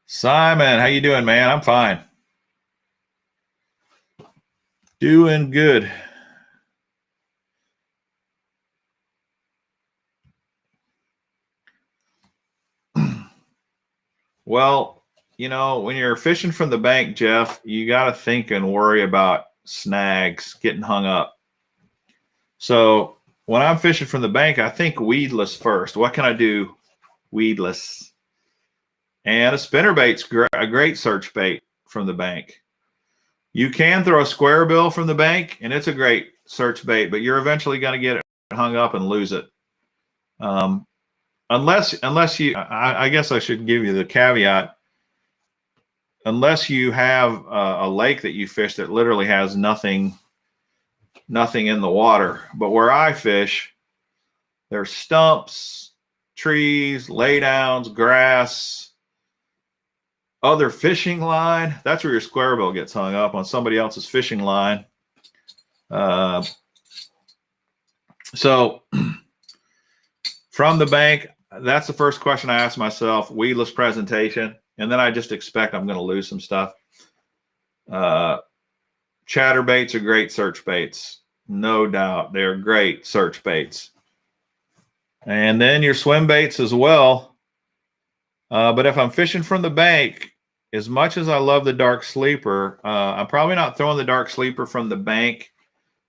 [SPEAKER 1] Simon, how you doing, man? I'm fine. Doing good. Well, you know, when you're fishing from the bank, Jeff, you got to think and worry about snags getting hung up. So when I'm fishing from the bank, I think weedless first. What can I do weedless? And a spinnerbait's a great search bait from the bank. You can throw a square bill from the bank, and it's a great search bait, but you're eventually going to get it hung up and lose it. Unless you, I guess I should give you the caveat. Unless you have a lake that you fish that literally has nothing in the water. But where I fish, there's stumps, trees, laydowns, grass, other fishing line. That's where your square bill gets hung up, on somebody else's fishing line. So from the bank, that's the first question I ask myself, weedless presentation. And then I just expect I'm going to lose some stuff. Chatterbaits are great search baits. No doubt. They're great search baits. And then your swim baits as well. But if I'm fishing from the bank, as much as I love the dark sleeper, I'm probably not throwing the dark sleeper from the bank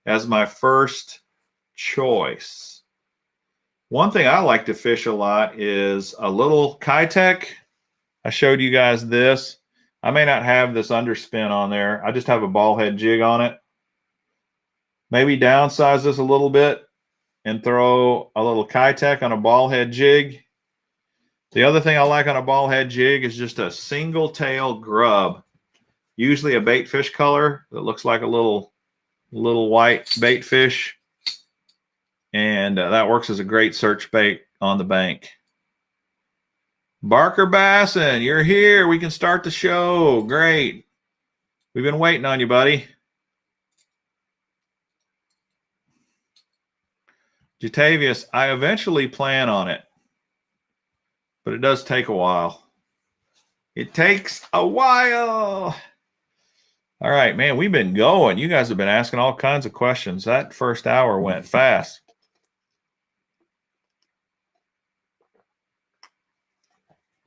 [SPEAKER 1] as my first choice. One thing I like to fish a lot is a little Kitech. I showed you guys this. I may not have this underspin on there. I just have a ball head jig on it. Maybe downsize this a little bit and throw a little Kitech on a ball head jig. The other thing I like on a ball head jig is just a single tail grub, usually a bait fish color that looks like a little white bait fish. And that works as a great search bait on the bank. Barker Bassin, you're here. We can start the show. Great. We've been waiting on you, buddy. Jatavius, I eventually plan on it, but it does take a while. It takes a while. All right, man, we've been going. You guys have been asking all kinds of questions. That first hour went fast.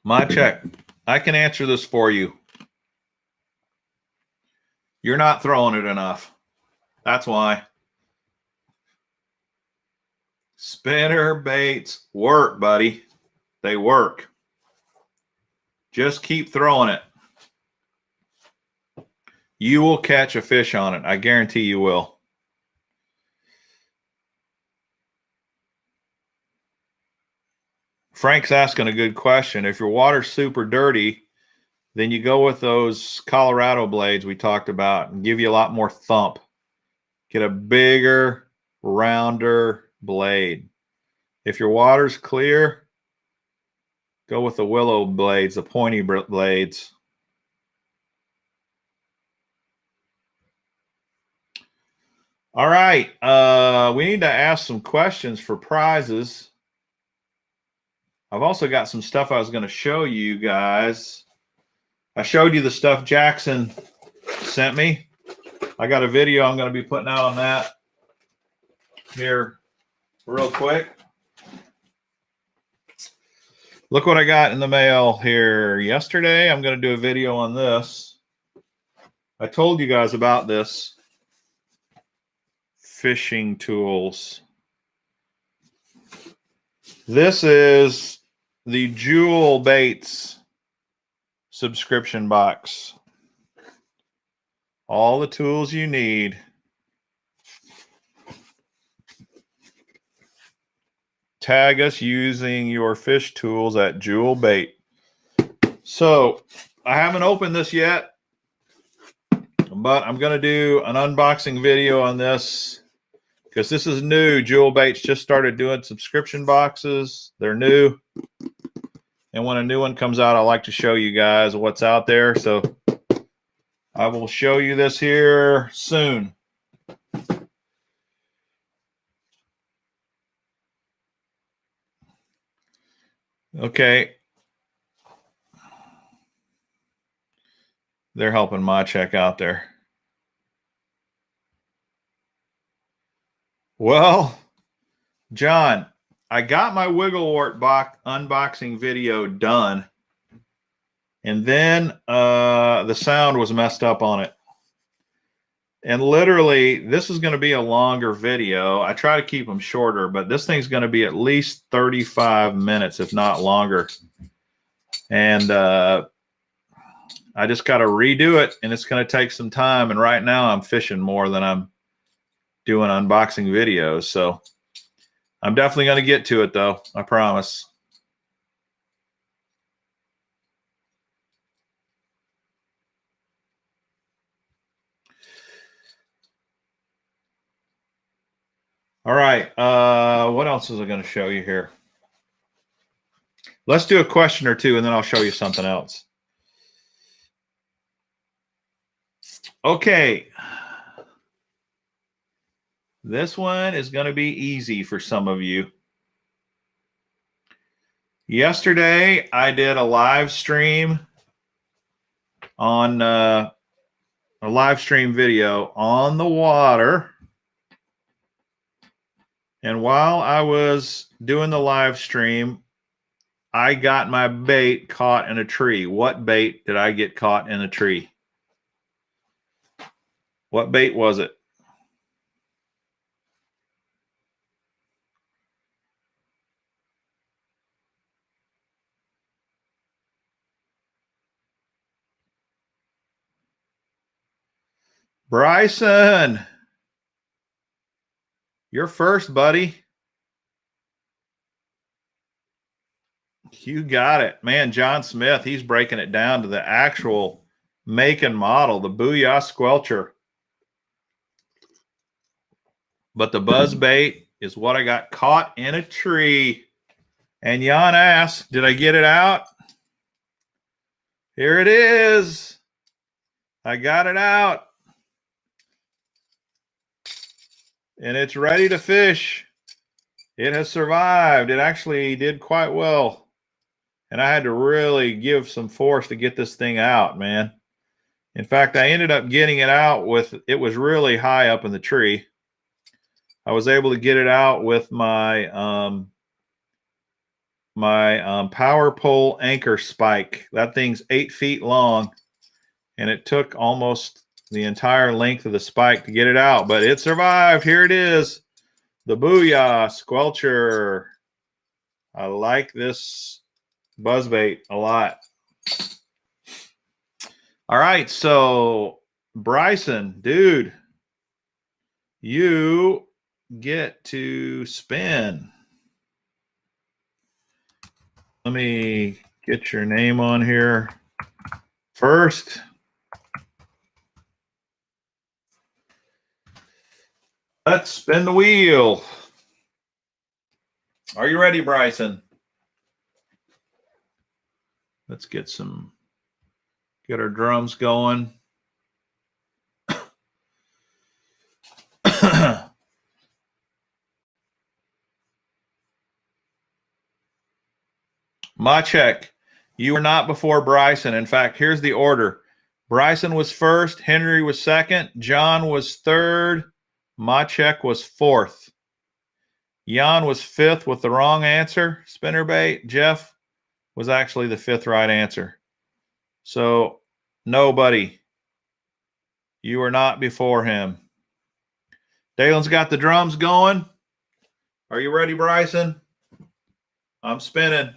[SPEAKER 1] My check. I can answer this for you. You're not throwing it enough. That's why. Spinner baits work, buddy. They work. Just keep throwing it. You will catch a fish on it. I guarantee you will. Frank's asking a good question. If your water's super dirty, then you go with those Colorado blades we talked about and give you a lot more thump. Get a bigger, rounder blade. If your water's clear, go with the willow blades, the pointy blades. All right. We need to ask some questions for prizes. I've also got some stuff I was going to show you guys. I showed you the stuff Jackson sent me. I got a video I'm going to be putting out on that here real quick. Look what I got in the mail here yesterday. I'm going to do a video on this. I told you guys about this. Fishing tools. This is the Jewel Baits subscription box. All the tools you need. Tag us using your fish tools at Jewel Bait. So I haven't opened this yet, but I'm going to do an unboxing video on this because this is new. Jewel Baits just started doing subscription boxes. They're new. And when a new one comes out, I like to show you guys what's out there. So I will show you this here soon. Okay. They're helping my check out there. Well, John, I got my Wigglewort unboxing video done. And then the sound was messed up on it. And literally, this is going to be a longer video. I try to keep them shorter, but this thing's going to be at least 35 minutes, if not longer. And I just got to redo it, and it's going to take some time. And right now, I'm fishing more than I'm doing unboxing videos. So I'm definitely going to get to it, though. I promise. All right. What else is I going to show you here? Let's do a question or two, and then I'll show you something else. Okay. This one is going to be easy for some of you. Yesterday, I did a live stream on a live stream video on the water. And while I was doing the live stream, I got my bait caught in a tree. What bait did I get caught in a tree? What bait was it? Bryson, you're first, buddy. You got it. Man, John Smith, he's breaking it down to the actual make and model, the Booyah Squelcher. But the buzz bait is what I got caught in a tree. And Jan asked, did I get it out? Here it is. I got it out. And it's ready to fish. It has survived. It actually did quite well. And I had to really give some force to get this thing out, man. In fact, I ended up getting it out with, it was really high up in the tree. I was able to get it out with my power pole anchor spike. That thing's 8 feet long, and it took almost the entire length of the spike to get it out, but it survived. Here it is, the Booyah Squelcher. I like this buzzbait a lot. All right, so Bryson, dude, you get to spin. Let me get your name on here first. Let's spin the wheel. Are you ready, Bryson? Let's get our drums going. My check. You were not before Bryson. In fact, here's the order. Bryson was first. Henry was second. John was third. My check was fourth. Jan was fifth with the wrong answer. Spinnerbait. Jeff was actually the fifth right answer. So, nobody. You were not before him. Dalen's got the drums going. Are you ready, Bryson? I'm spinning.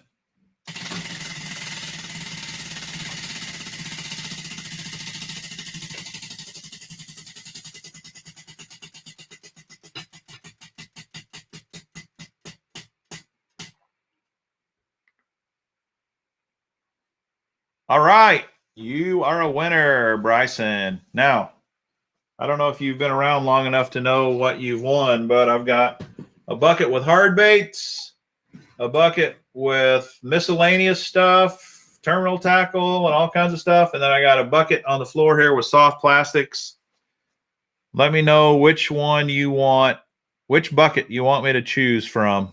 [SPEAKER 1] All right. You are a winner, Bryson. Now, I don't know if you've been around long enough to know what you've won, but I've got a bucket with hard baits, a bucket with miscellaneous stuff, terminal tackle, and all kinds of stuff. And then I got a bucket on the floor here with soft plastics. Let me know which one you want, which bucket you want me to choose from.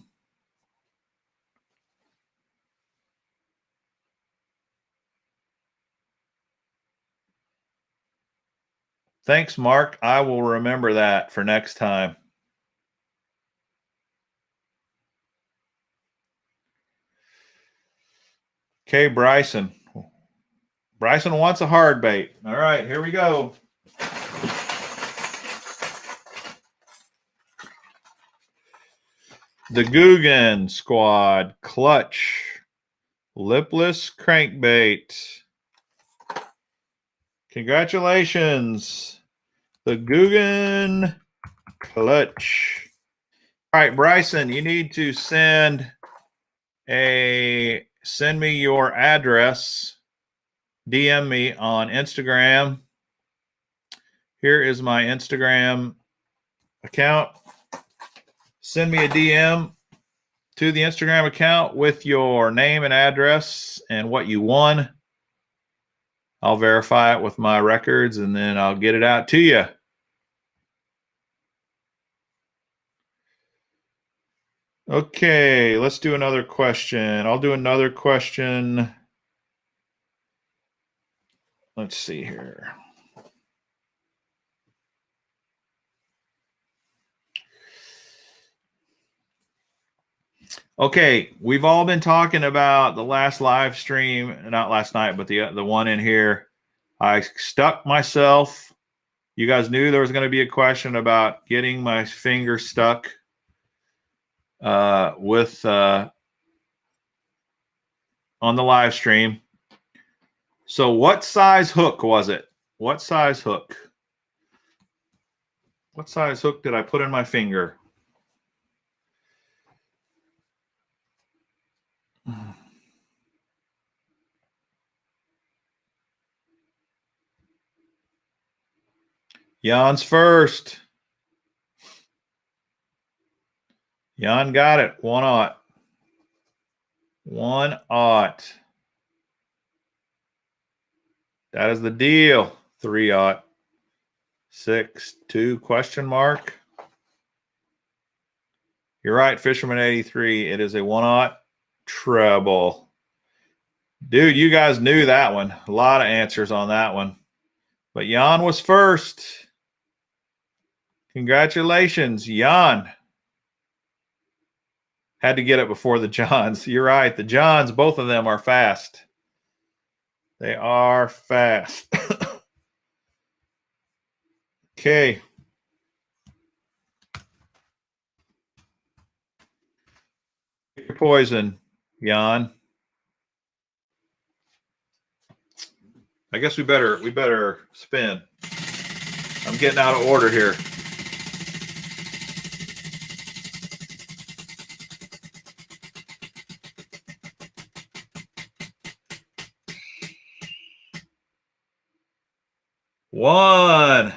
[SPEAKER 1] Thanks, Mark. I will remember that for next time. Okay, Bryson. Bryson wants a hard bait. All right, here we go. The Guggen Squad Clutch Lipless Crankbait. Congratulations. The Guggen Clutch. All right, Bryson, you need to send me your address. DM me on Instagram. Here is my Instagram account. Send me a DM to the Instagram account with your name and address and what you won. I'll verify it with my records and then I'll get it out to you. Okay, let's do another question. I'll do another question. Let's see here. Okay, we've all been talking about the last live stream, not last night, but the one in here. I stuck myself. You guys knew there was going to be a question about getting my finger stuck with on the live stream. So what size hook was it? What size hook? What size hook did I put in my finger? Jan's first. Jan got it. 1-0. 1-0. That is the deal. 3-0. 6-2 question mark. You're right, Fisherman 83. It is a 1-0 treble. Dude, you guys knew that one. A lot of answers on that one. But Jan was first. Congratulations, Jan. Had to get it before the Johns. You're right. The Johns, both of them are fast. They are fast. Okay. Pick your poison, Jan. I guess we better spin. I'm getting out of order here. One.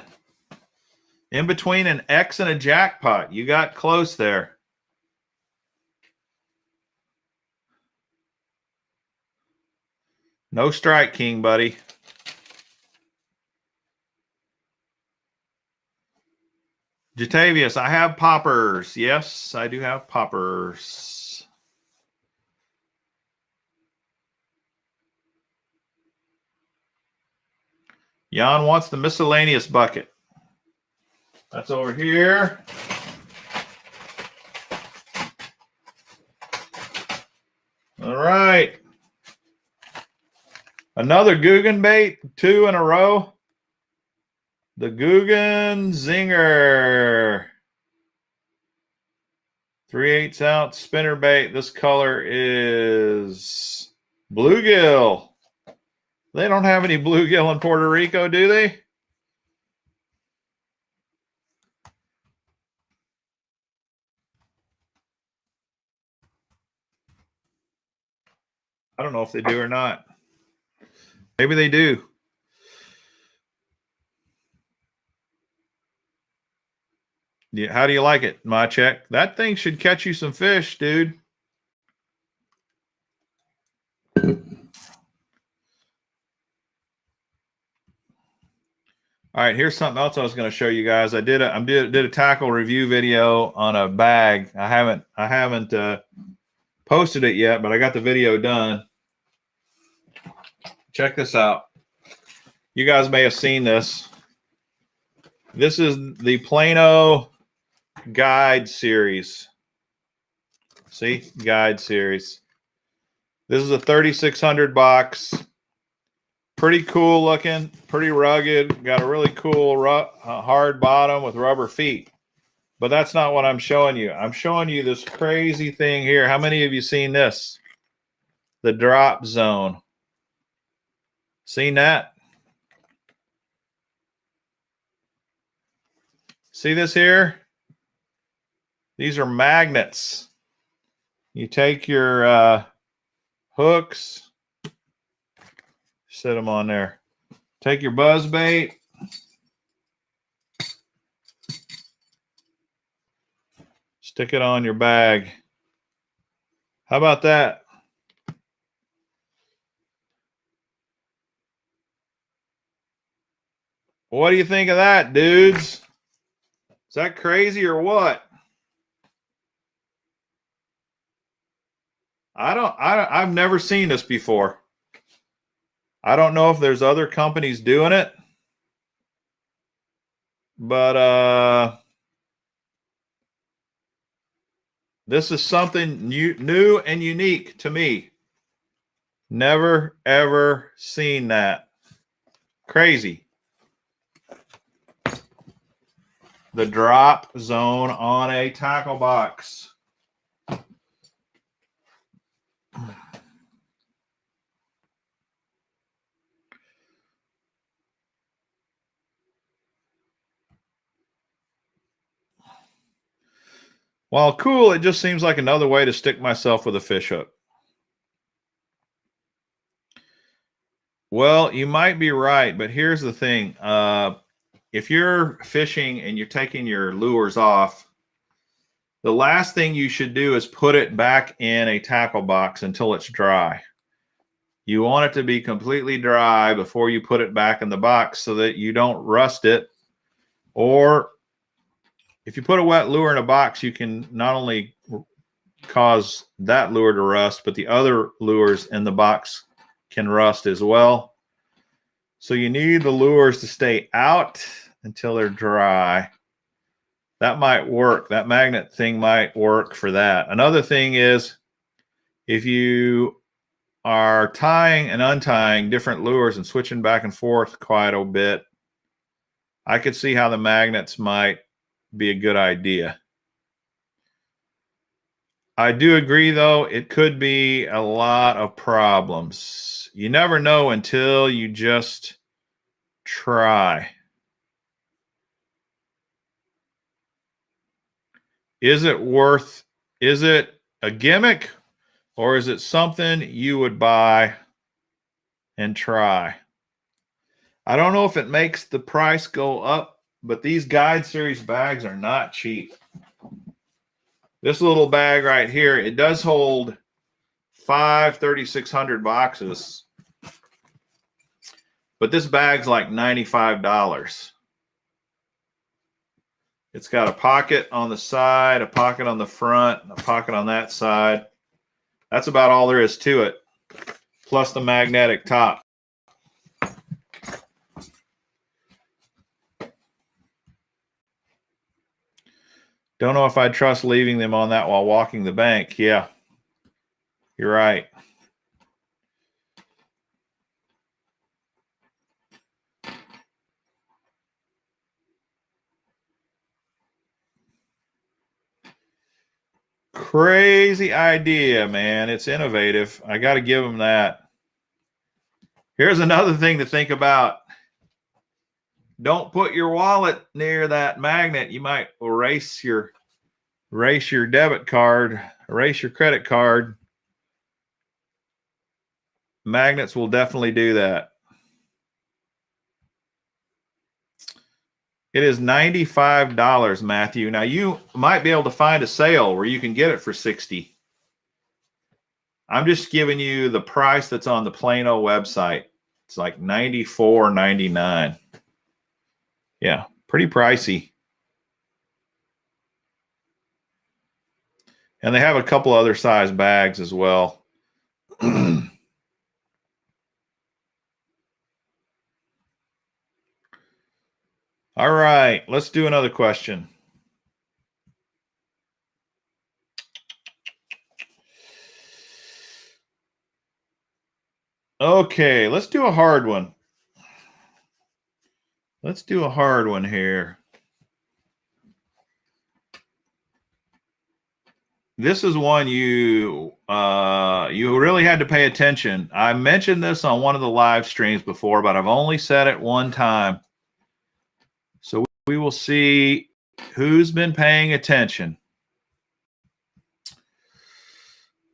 [SPEAKER 1] In between an X and a jackpot. You got close there. No strike king, buddy. Jatavius, I have poppers. Yes, I do have poppers. Jan wants the miscellaneous bucket. That's over here. All right. Another Guggen bait, 2 in a row. The Guggen Zinger. 3/8 ounce spinner bait. This color is bluegill. They don't have any bluegill in Puerto Rico, do they? I don't know if they do or not. Maybe they do. How do you like it, my check? That thing should catch you some fish, dude. All right, here's something else I was going to show you guys. I did a tackle review video on a bag. I haven't posted it yet, but I got the video done. Check this out. You guys may have seen this. This is the Plano Guide Series. See, Guide Series. This is a 3600 box. Pretty cool looking, pretty rugged. Got a really cool hard bottom with rubber feet. But that's not what I'm showing you. I'm showing you this crazy thing here. How many of you seen this? The drop zone. Seen that? See this here? These are magnets. You take your hooks, set them on there. Take your buzz bait, stick it on your bag. How about that? What do you think of that, dudes? Is that crazy or what? I've never seen this before. I don't know if there's other companies doing it, but this is something new and unique to me. Never, ever seen that. Crazy. The drop zone on a tackle box. While cool, it just seems like another way to stick myself with a fish hook. Well, you might be right, but here's the thing. If you're fishing and you're taking your lures off, the last thing you should do is put it back in a tackle box until it's dry. You want it to be completely dry before you put it back in the box so that you don't rust it. Or if you put a wet lure in a box, you can not only cause that lure to rust, but the other lures in the box can rust as well. So you need the lures to stay out until they're dry. That might work. That magnet thing might work for that. Another thing is, if you are tying and untying different lures and switching back and forth quite a bit, I could see how the magnets might be a good idea. I do agree, though, it could be a lot of problems. You never know until you just try. Is it a gimmick, or is it something you would buy and try? I don't know if it makes the price go up, but these Guide Series bags are not cheap. This little bag right here, it does hold 5 3600 boxes, but this bag's like $95. It's got a pocket on the side, a pocket on the front, and a pocket on that side. That's about all there is to it, plus the magnetic top. Don't know if I'd trust leaving them on that while walking the bank. Yeah, you're right. Crazy idea, man. It's innovative. I got to give them that. Here's another thing to think about. Don't put your wallet near that magnet. You might erase your debit card, erase your credit card. Magnets will definitely do that. It is $95, Matthew. Now you might be able to find a sale where you can get it for $60. I'm just giving you the price that's on the Plano website. It's like $94.99. Yeah, pretty pricey. And they have a couple other size bags as well. All right, let's do another question. Okay, let's do a hard one. Let's do a hard one here. This is one you really had to pay attention. I mentioned this on one of the live streams before, but I've only said it one time. So we will see who's been paying attention.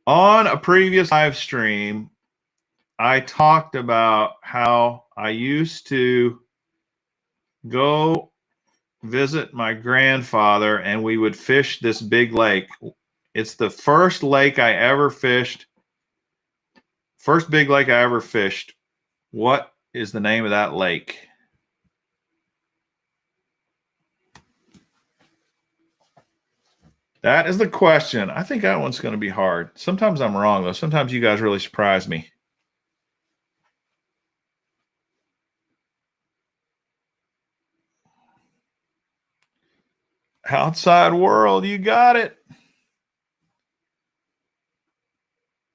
[SPEAKER 1] On a previous live stream, I talked about how I used to go visit my grandfather and we would fish this big lake. It's the first lake I ever fished. First big lake I ever fished. What is the name of that lake? That is the question. I think that one's going to be hard. Sometimes I'm wrong, though. Sometimes you guys really surprise me. Outside world, you got it.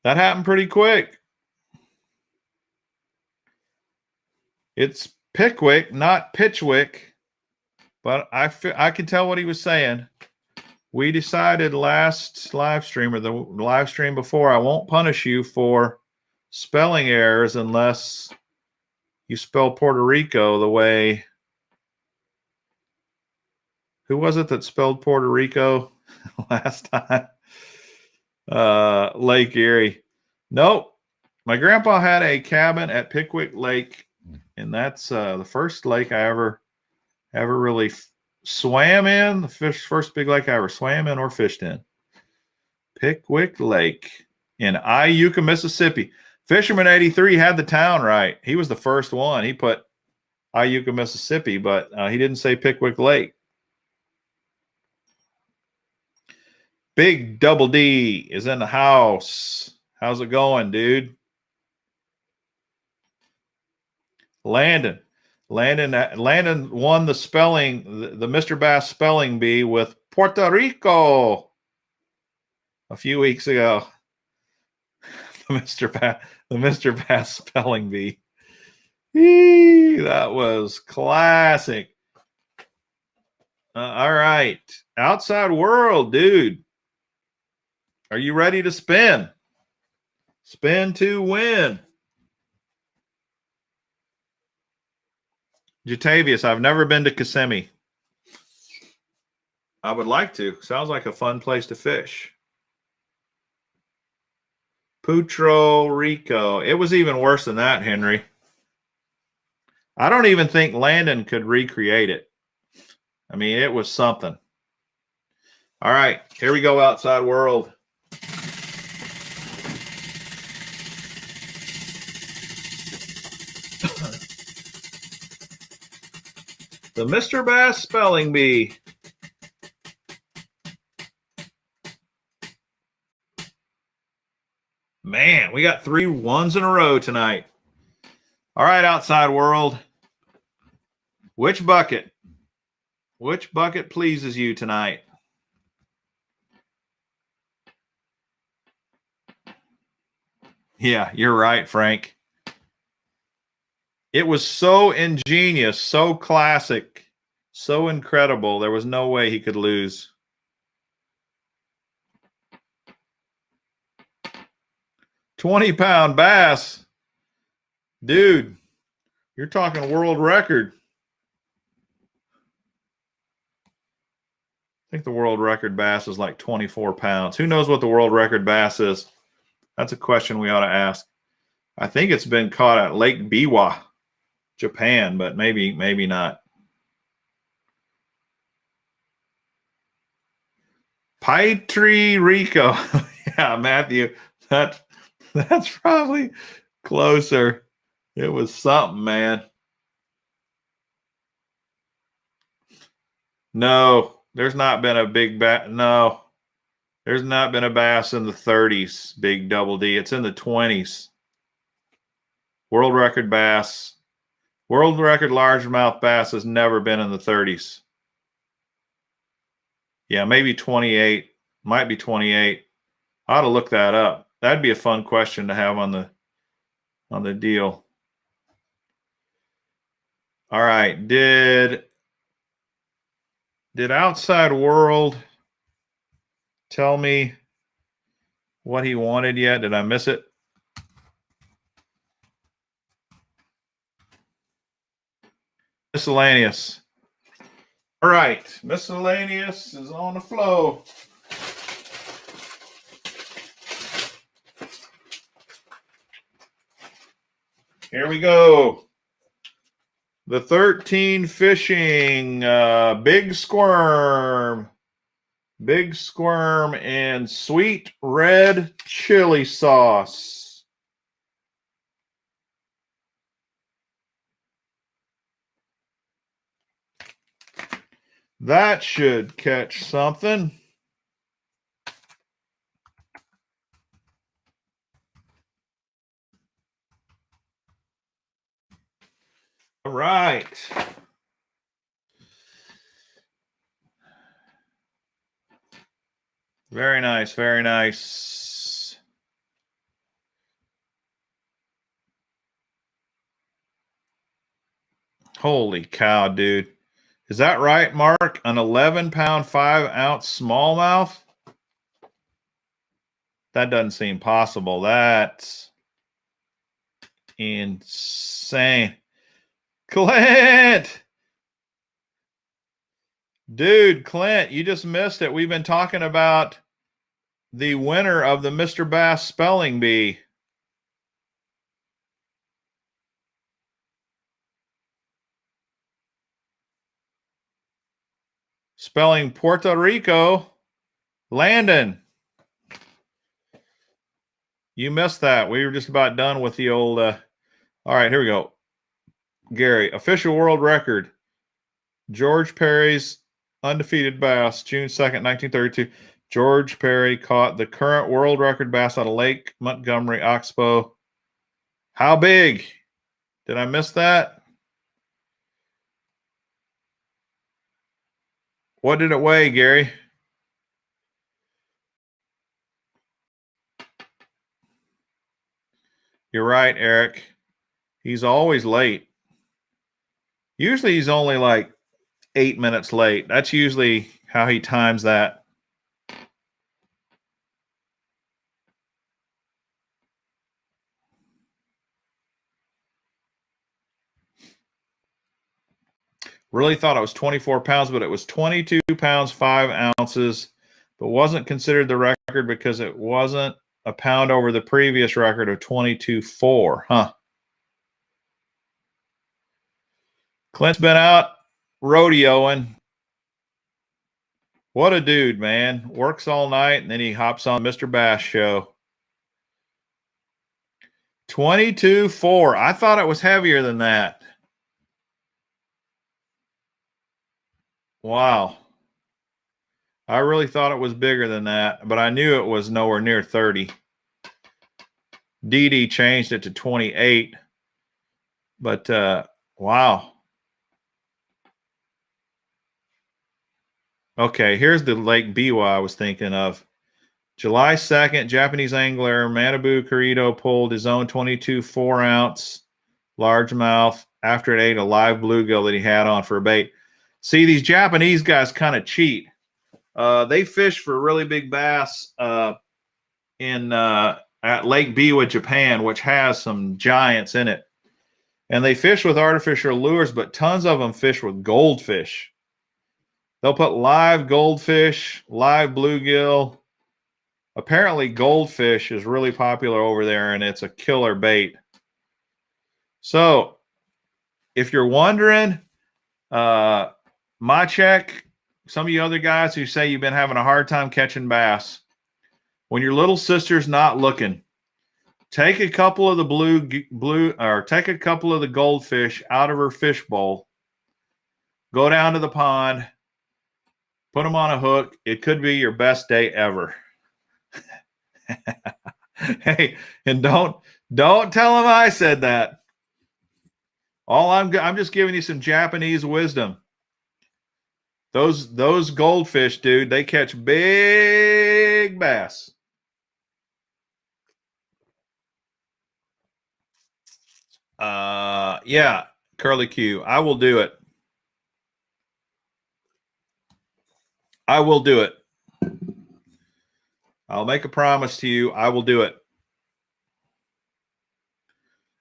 [SPEAKER 1] That happened pretty quick. It's Pickwick, not Pitchwick, but I could tell what he was saying. We decided last live stream or the live stream before, I won't punish you for spelling errors unless you spell Puerto Rico the way. Who was it that spelled Puerto Rico last time? Lake Erie. Nope. My grandpa had a cabin at Pickwick Lake, and that's the first lake I ever really swam in. The first big lake I ever swam in or fished in. Pickwick Lake in Iuka, Mississippi. Fisherman 83 had the town right. He was the first one. He put Iuka, Mississippi, but he didn't say Pickwick Lake. Big Double D is in the house. How's it going, dude? Landon won the spelling, the Mr. Bass spelling bee with Puerto Rico a few weeks ago. The Mr. Bass spelling bee. That was classic. All right. Outside world, dude. Are you ready to spin? Spin to win. Jatavius, I've never been to Kissimmee. I would like to. Sounds like a fun place to fish. Puerto Rico. It was even worse than that, Henry. I don't even think Landon could recreate it. I mean, it was something. All right, here we go, outside world. The Mr. Bass spelling bee. Man, we got 3 ones in a row tonight. All right, outside world. Which bucket? Which bucket pleases you tonight? Yeah, you're right, Frank. It was so ingenious, so classic, so incredible. There was no way he could lose. $20-pound bass. Dude, you're talking world record. I think the world record bass is like 24 pounds. Who knows what the world record bass is? That's a question we ought to ask. I think it's been caught at Lake Biwa, Japan, but maybe not. Pietri Rico. Yeah, Matthew. That's probably closer. It was something, man. No, there's not been a big bass. No, there's not been a bass in the 30s, big double D. It's in the 20s. World record bass. World record largemouth bass has never been in the 30s. Yeah, maybe 28. Might be 28. I ought to look that up. That'd be a fun question to have on the deal. All right. Did Outside World tell me what he wanted yet? Did I miss it? Miscellaneous. All right. Miscellaneous is on the flow. Here we go. The 13 fishing, big squirm and sweet red chili sauce. That should catch something. All right. Very nice, very nice. Holy cow, dude. Is that right, Mark? An 11-pound, 5-ounce smallmouth? That doesn't seem possible. That's insane. Clint! Dude, Clint, you just missed it. We've been talking about the winner of the Mr. Bass Spelling Bee. Spelling Puerto Rico. Landon. You missed that. We were just about done with the old... all right, here we go. Gary, official world record. George Perry's undefeated bass, June 2nd, 1932. George Perry caught the current world record bass out of Lake Montgomery, Oxbow. How big? Did I miss that? What did it weigh, Gary? You're right, Eric. He's always late. Usually he's only like 8 minutes late. That's usually how he times that. Really thought it was 24 pounds, but it was 22 pounds, 5 ounces, but wasn't considered the record because it wasn't a pound over the previous record of 22.4. Huh. Clint's been out rodeoing. What a dude, man. Works all night, and then he hops on Mr. Bass show. 22.4. I thought it was heavier than that. Wow. I really thought it was bigger than that, but I knew it was nowhere near 30. DD changed it to 28. But, wow. Okay, here's the Lake Biwa I was thinking of. July 2nd, Japanese angler Manabu Kurito pulled his own 22 4-ounce largemouth after it ate a live bluegill that he had on for a bait. See, these Japanese guys kind of cheat. They fish for really big bass at Lake Biwa, Japan, which has some giants in it. And they fish with artificial lures, but tons of them fish with goldfish. They'll put live goldfish, live bluegill. Apparently, goldfish is really popular over there, and it's a killer bait. So, if you're wondering, my check some of you other guys who say you've been having a hard time catching bass, when your little sister's not looking, take a couple of the take a couple of the goldfish out of her fish bowl, go down to the pond, put them on a hook. It could be your best day ever. Hey, and don't tell them I said that. I'm just giving you some Japanese wisdom. Those goldfish, dude, they catch big bass. Yeah, Curly Q. I will do it. I will do it. I'll make a promise to you. I will do it.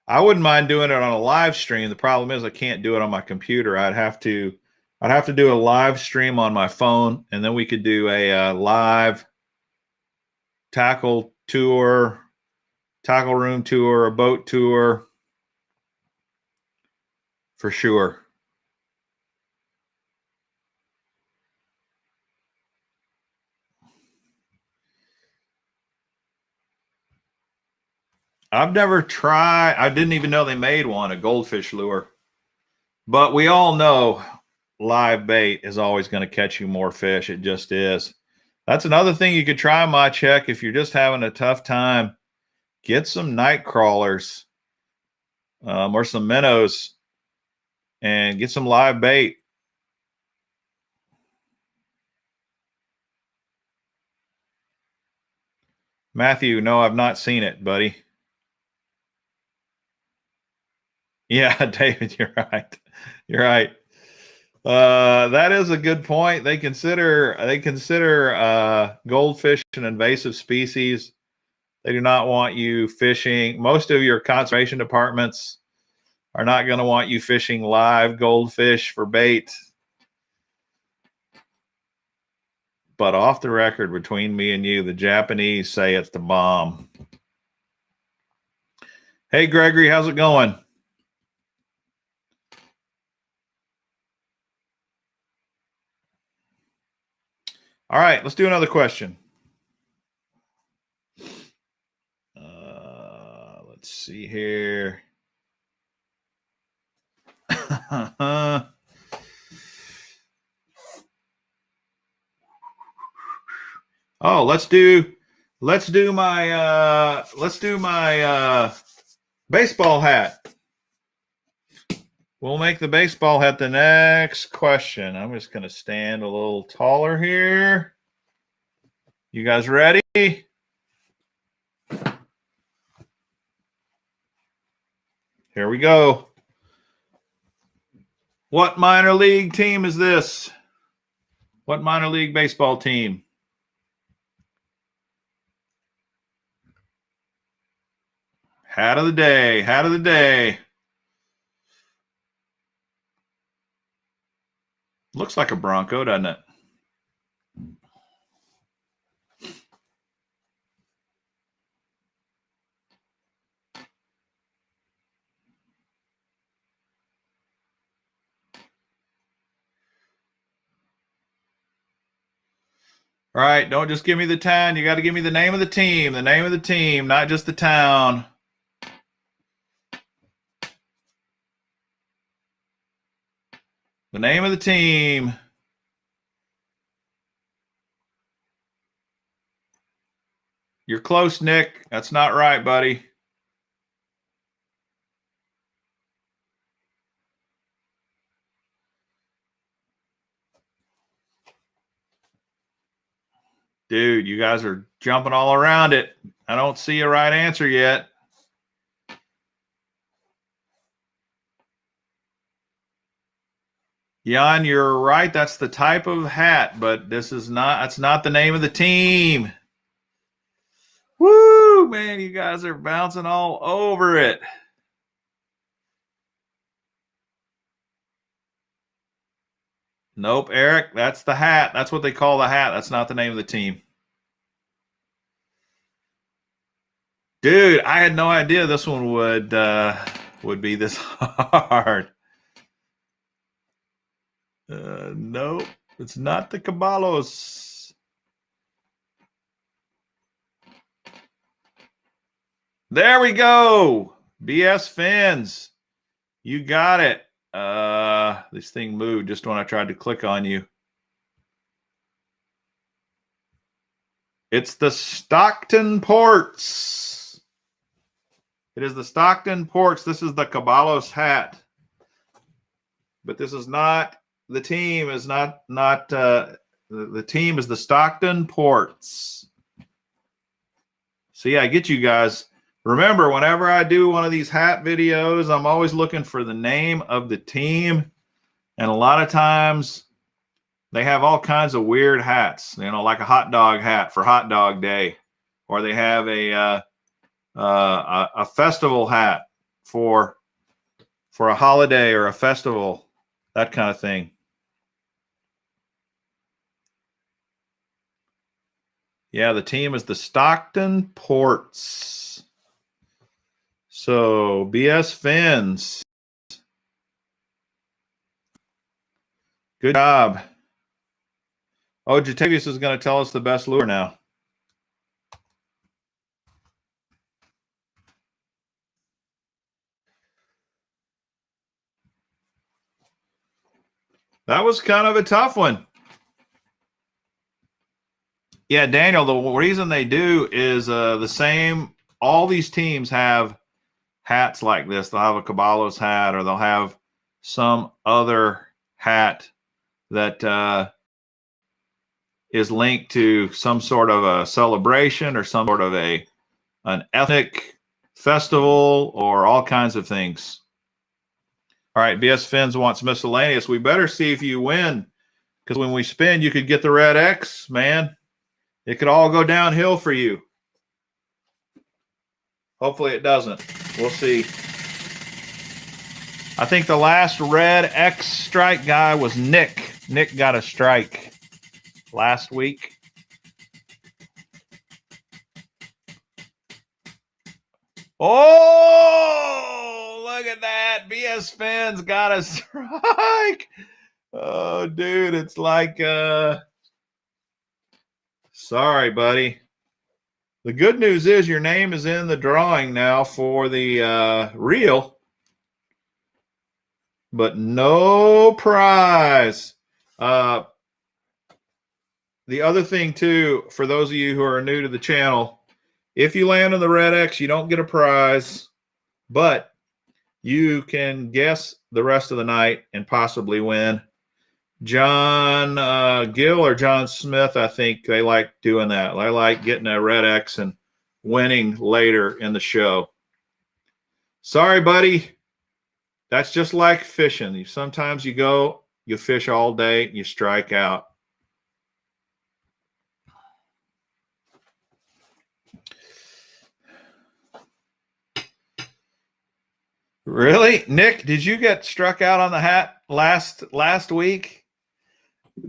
[SPEAKER 1] I wouldn't mind doing it on a live stream. The problem is I can't do it on my computer. I'd have to do a live stream on my phone, and then we could do a live tackle tour, tackle room tour, a boat tour for sure. I've never tried. I didn't even know they made one, a goldfish lure. But we all know live bait is always going to catch you more fish. It just is. That's another thing you could try, my check, if you're just having a tough time. Get some night crawlers or some minnows and get some live bait. Matthew, no, I've not seen it, buddy. Yeah, David, you're right. You're right. That is a good point. They consider goldfish an invasive species. They do not want you fishing. Most of your conservation departments are not going to want you fishing live goldfish for bait. But off the record, between me and you, the Japanese say it's the bomb. Hey, Gregory, how's it going? All right, let's do another question. Let's see here. Oh, let's do my baseball hat. We'll make the baseball hat the next question. I'm just going to stand a little taller here. You guys ready? Here we go. What minor league team is this? What minor league baseball team? Hat of the day. Hat of the day. Looks like a Bronco, doesn't it? All right, don't just give me the town. You got to give me the name of the team. The name of the team, not just the town. The name of the team. You're close, Nick. That's not right, buddy. Dude, you guys are jumping all around it. I don't see a right answer yet. Jan, you're right. That's the type of hat, but that's not the name of the team. Woo, man, you guys are bouncing all over it. Nope, Eric, that's the hat. That's what they call the hat. That's not the name of the team. Dude, I had no idea this one would be this hard. Nope. It's not the Caballos. There we go. BS Fins. You got it. This thing moved just when I tried to click on you. It's the Stockton Ports. It is the Stockton Ports. This is the Caballos hat. But this is not, the team is not the team is the Stockton Ports. See, I get you guys. Remember, whenever I do one of these hat videos, I'm always looking for the name of the team. And a lot of times they have all kinds of weird hats, you know, like a hot dog hat for hot dog day, or they have a festival hat for a holiday or a festival, that kind of thing. Yeah, the team is the Stockton Ports. So BS Fins. Good job. Oh, Jatavius is going to tell us the best lure now. That was kind of a tough one. Yeah, Daniel, the reason they do is the same. All these teams have hats like this. They'll have a Caballos hat, or they'll have some other hat that is linked to some sort of a celebration or some sort of an ethnic festival or all kinds of things. All right, BS Fins wants miscellaneous. We better see if you win, because when we spin, you could get the red X, man. It could all go downhill for you. Hopefully it doesn't. We'll see. I think the last red X strike guy was Nick. Nick got a strike last week. Oh, look at that. BS Fins got a strike. Oh, dude, it's like, sorry, buddy. The good news is your name is in the drawing now for the reel, but no prize. The other thing, too, for those of you who are new to the channel, if you land on the red X, you don't get a prize, but you can guess the rest of the night and possibly win. John Gill or John Smith, I think they like doing that. They like getting a red X and winning later in the show. Sorry, buddy. That's just like fishing. Sometimes you go, you fish all day, you strike out. Really? Nick, did you get struck out on the hat last week?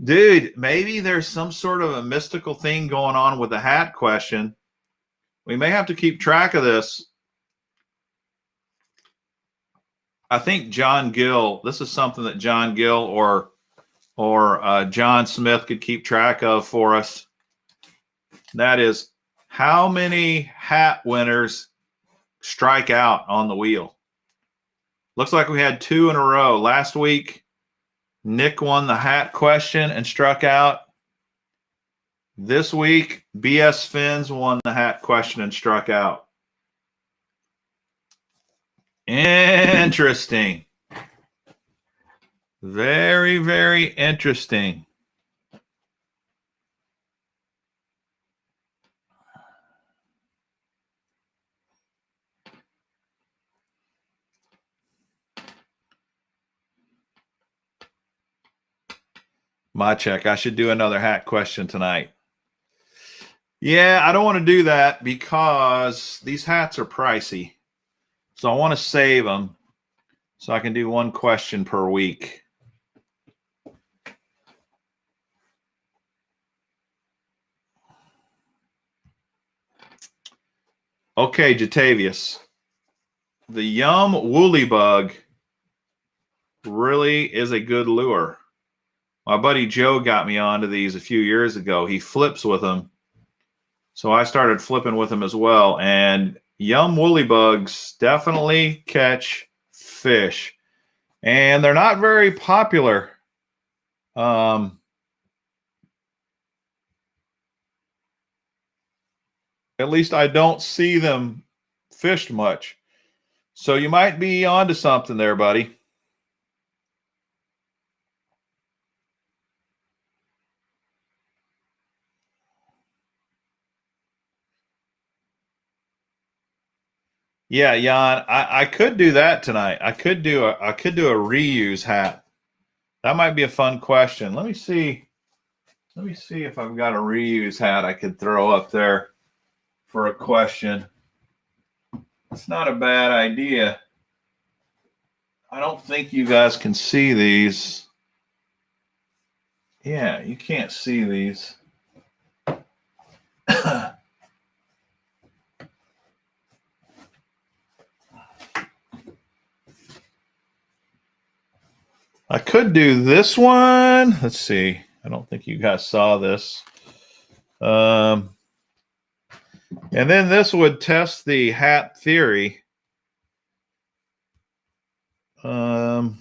[SPEAKER 1] Dude, maybe there's some sort of a mystical thing going on with the hat question. We may have to keep track of this. I think John Gill, this is something that John Gill or John Smith could keep track of for us. That is, how many hat winners strike out on the wheel? Looks like we had 2 in a row. Last week, Nick won the hat question and struck out. This week, BS Fins won the hat question and struck out. Interesting. Very, very interesting. My check. I should do another hat question tonight. Yeah, I don't want to do that because these hats are pricey. So I want to save them so I can do one question per week. Okay, Jatavius. The Yum Woolly Bug really is a good lure. My buddy Joe got me onto these a few years ago. He flips with them. So I started flipping with them as well. And yum woolly bugs definitely catch fish. And they're not very popular. At least I don't see them fished much. So you might be onto something there, buddy. Yeah, Jan, I could do that tonight. I could do a reuse hat. That might be a fun question. Let me see. Let me see if I've got a reuse hat I could throw up there for a question. It's not a bad idea. I don't think you guys can see these. Yeah, you can't see these. I could do this one. Let's see. I don't think you guys saw this. And then this would test the hat theory. Yeah,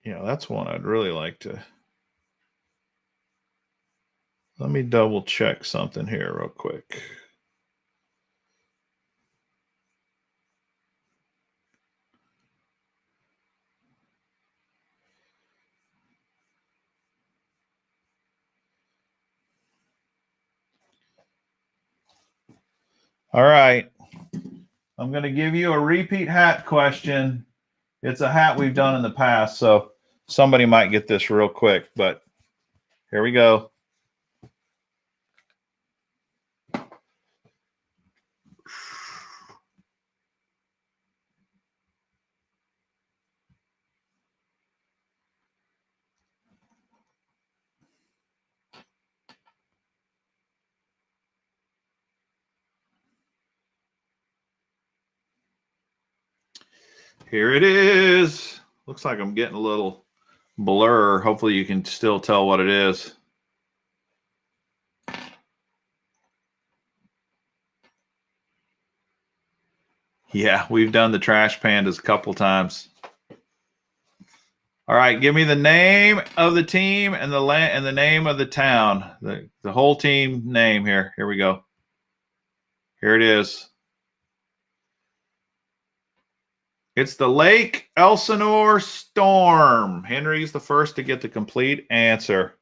[SPEAKER 1] that's one I'd really like to. Let me double check something here real quick. All right. I'm going to give you a repeat hat question. It's a hat we've done in the past, so somebody might get this real quick, but here we go. Here it is. Looks like I'm getting a little blur. Hopefully you can still tell what it is. Yeah, we've done the trash pandas a couple times. All right, give me the name of the team and the name of the town. The whole team name here. Here we go. Here it is. It's the Lake Elsinore Storm. Henry's the first to get the complete answer.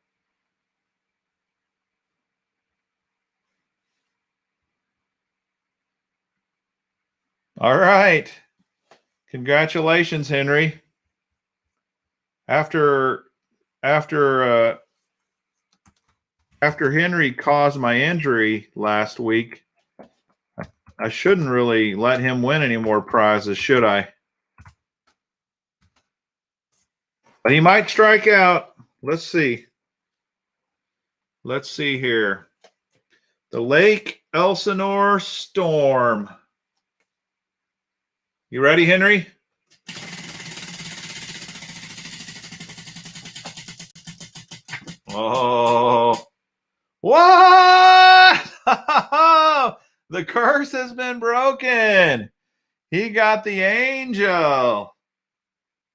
[SPEAKER 1] All right. Congratulations, Henry. After Henry caused my injury last week, I shouldn't really let him win any more prizes, should I? But he might strike out. Let's see. Let's see here. The Lake Elsinore Storm. You ready, Henry? Oh, what? The curse has been broken. He got the angel.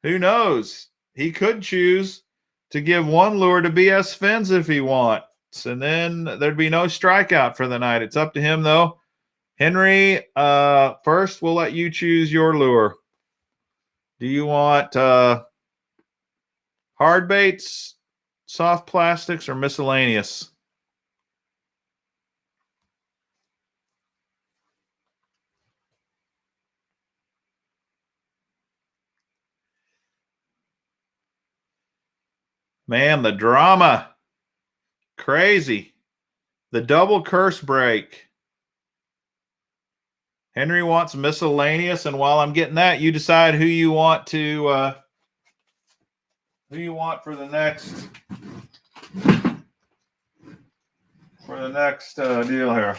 [SPEAKER 1] Who knows? He could choose to give one lure to BS Fins if he wants, and then there'd be no strikeout for the night. It's up to him, though. Henry, first we'll let you choose your lure. Do you want hard baits, soft plastics, or miscellaneous? Man, the drama. Crazy. The double curse break. Henry wants miscellaneous, and while I'm getting that, you decide who you want to who you want for the next deal here.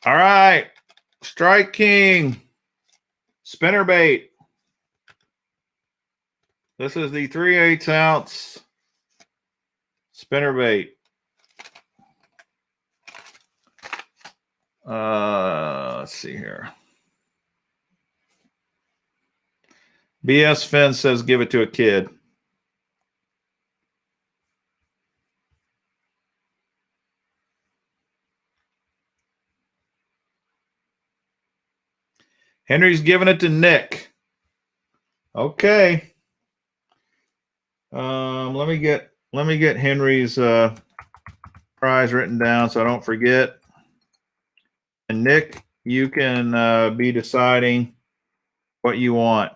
[SPEAKER 1] All right. Strike King spinnerbait. This is the 3/8 ounce spinnerbait. Let's see here. BS Finn says give it to a kid. Henry's giving it to Nick. Okay. Let me get Henry's prize written down so I don't forget. And Nick, you can be deciding what you want.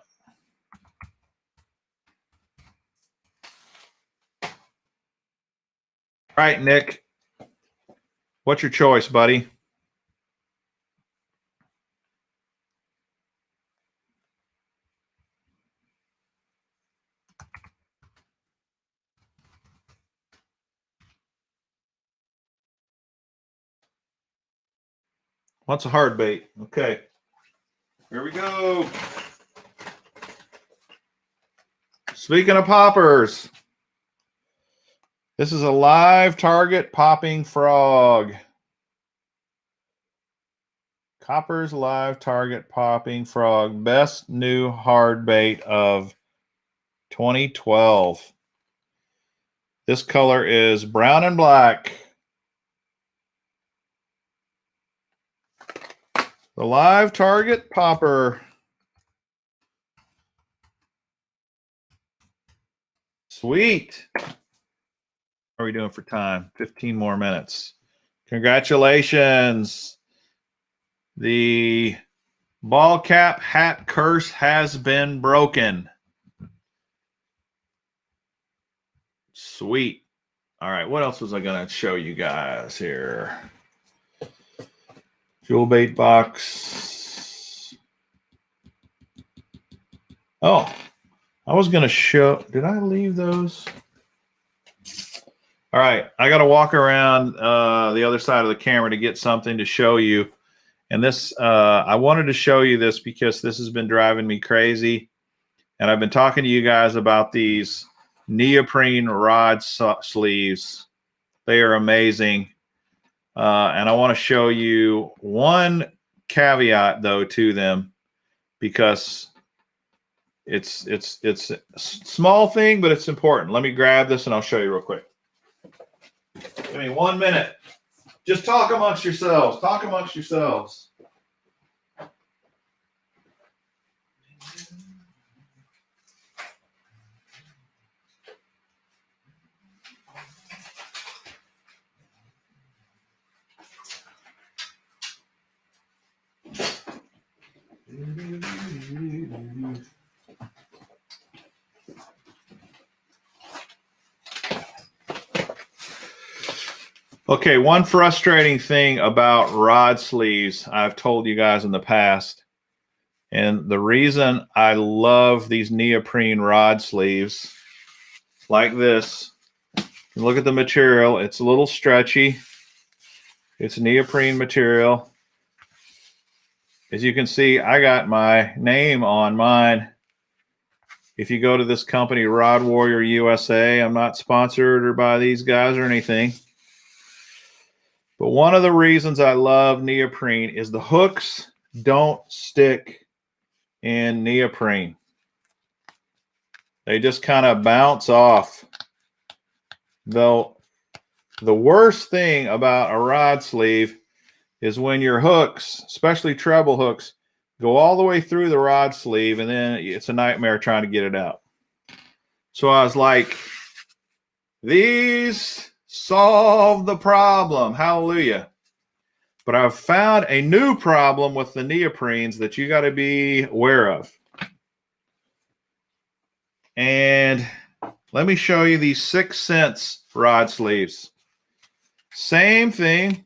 [SPEAKER 1] All right, Nick. What's your choice, buddy? What's a hard bait? Okay. Here we go. Speaking of poppers, this is a live target popping frog. Copper's live target popping frog. Best new hard bait of 2012. This color is brown and black. The live target popper. Sweet. How are we doing for time? 15 more minutes. Congratulations. The ball cap hat curse has been broken. Sweet. All right, what else was I going to show you guys here? Jewel bait box. Oh, I was going to show. Did I leave those? All right, I got to walk around the other side of the camera to get something to show you. And this, I wanted to show you this because this has been driving me crazy. And I've been talking to you guys about these neoprene rod sleeves. They are amazing. And I want to show you one caveat, though, to them, because it's a small thing, but it's important. Let me grab this and I'll show you real quick. Give me 1 minute. Just talk amongst yourselves. Talk amongst yourselves. Okay, one frustrating thing about rod sleeves I've told you guys in the past, and the reason I love these neoprene rod sleeves like this, look at the material. It's a little stretchy. It's neoprene material. As you can see, I got my name on mine. If you go to this company, Rod Warrior USA, I'm not sponsored or by these guys or anything. But one of the reasons I love neoprene is the hooks don't stick in neoprene. They just kind of bounce off. Though the worst thing about a rod sleeve is when your hooks, especially treble hooks, go all the way through the rod sleeve, and then it's a nightmare trying to get it out. So I was like, these solve the problem. Hallelujah. But I've found a new problem with the neoprenes that you got to be aware of. And let me show you these 6 cents rod sleeves. Same thing.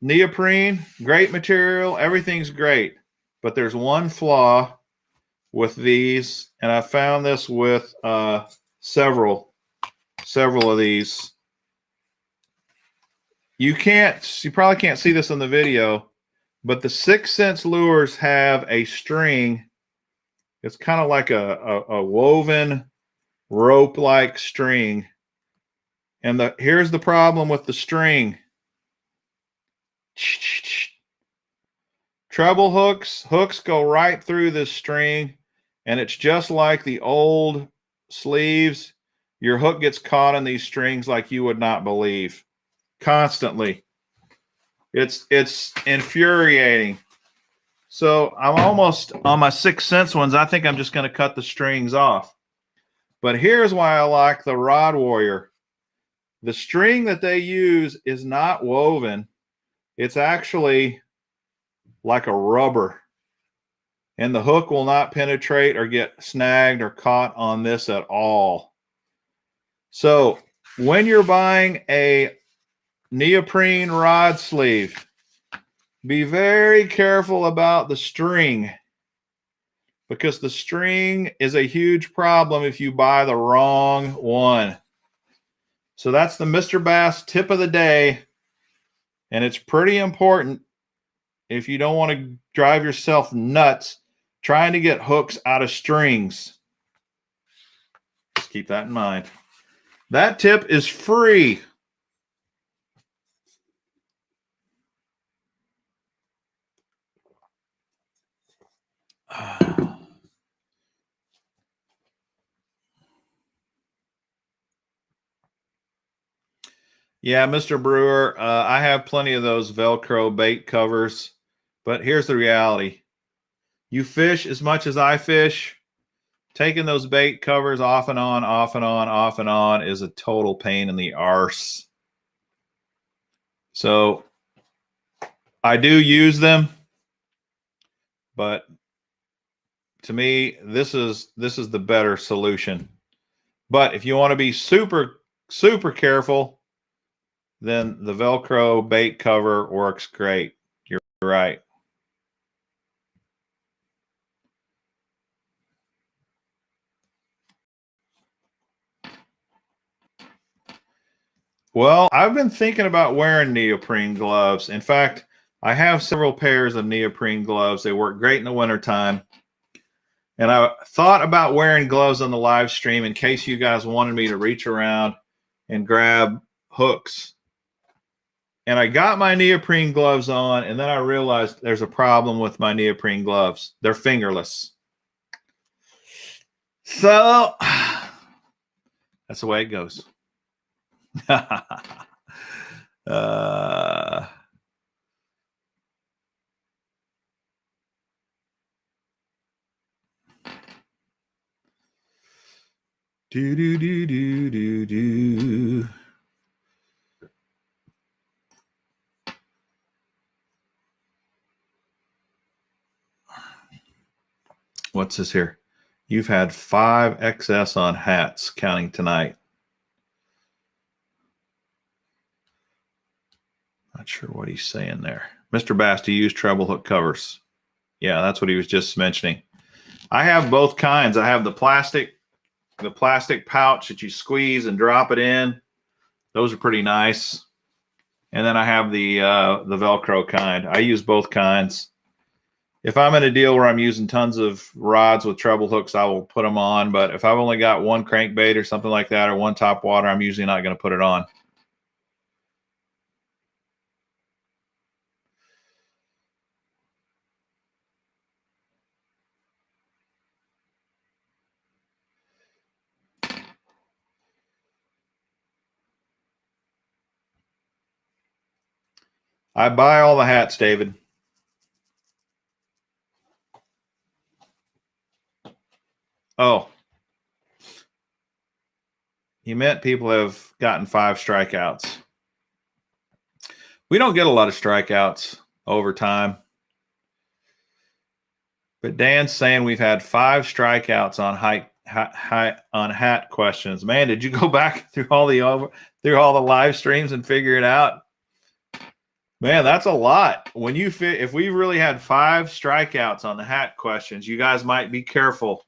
[SPEAKER 1] Neoprene, great material. Everything's great. But there's one flaw with these. And I found this with several of these. You probably can't see this in the video, But the 6 cents lures have a string. It's kind of like a woven rope-like string. And here's the problem with the string. Treble hooks go right through this string, and it's just like the old sleeves. Your hook gets caught in these strings like you would not believe. Constantly. It's infuriating. So I'm almost on my 6 cents ones. I think I'm just going to cut the strings off. But here's why I like the Rod Warrior. The string that they use is not woven. It's actually like a rubber. And the hook will not penetrate or get snagged or caught on this at all. So when you're buying a neoprene rod sleeve, be very careful about the string, because the string is a huge problem if you buy the wrong one. So that's the Mr. Bass tip of the day, and it's pretty important if you don't want to drive yourself nuts trying to get hooks out of strings. Just keep that in mind. That tip is free. Yeah, Mr. Brewer, I have plenty of those Velcro bait covers, but here's the reality. You fish as much as I fish, taking those bait covers off and on, off and on, off and on is a total pain in the arse. So I do use them, but to me, this is the better solution. But if you want to be super, super careful, then the Velcro bait cover works great. You're right. Well, I've been thinking about wearing neoprene gloves. In fact, I have several pairs of neoprene gloves. They work great in the wintertime. And I thought about wearing gloves on the live stream in case you guys wanted me to reach around and grab hooks. And I got my neoprene gloves on, and then I realized there's a problem with my neoprene gloves. They're fingerless. So that's the way it goes. Do do do do do do. What's this here? You've had 5 XS on hats counting tonight. Not sure what he's saying there. Mr. Bass, do you use treble hook covers? Yeah, that's what he was just mentioning. I have both kinds. I have the plastic pouch that you squeeze and drop it in. Those are pretty nice. And then I have the Velcro kind. I use both kinds. If I'm in a deal where I'm using tons of rods with treble hooks, I will put them on. But if I've only got one crankbait or something like that, or one top water, I'm usually not going to put it on. I buy all the hats, David. Oh. You meant people have gotten 5 strikeouts. We don't get a lot of strikeouts over time. But Dan's saying we've had 5 strikeouts on hat questions. Man, did you go back through all the live streams and figure it out? Man, that's a lot. If we really had 5 strikeouts on the hat questions, you guys might be careful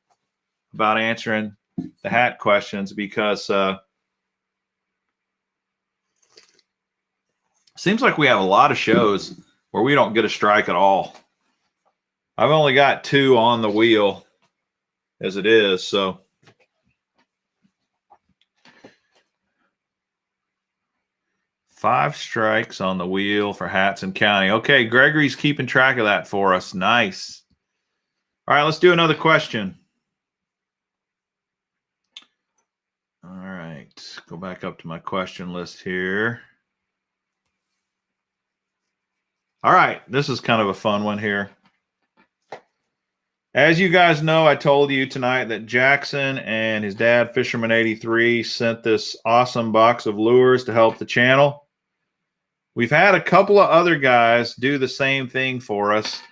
[SPEAKER 1] about answering the hat questions, because seems like we have a lot of shows where we don't get a strike at all. I've only got 2 on the wheel as it is, so. Five strikes on the wheel for Hatson County. Okay, Gregory's keeping track of that for us. Nice. All right, let's do another question. All right, go back up to my question list here. All right, this is kind of a fun one here. As you guys know, I told you tonight that Jackson and his dad, Fisherman83, sent this awesome box of lures to help the channel. We've had a couple of other guys do the same thing for us.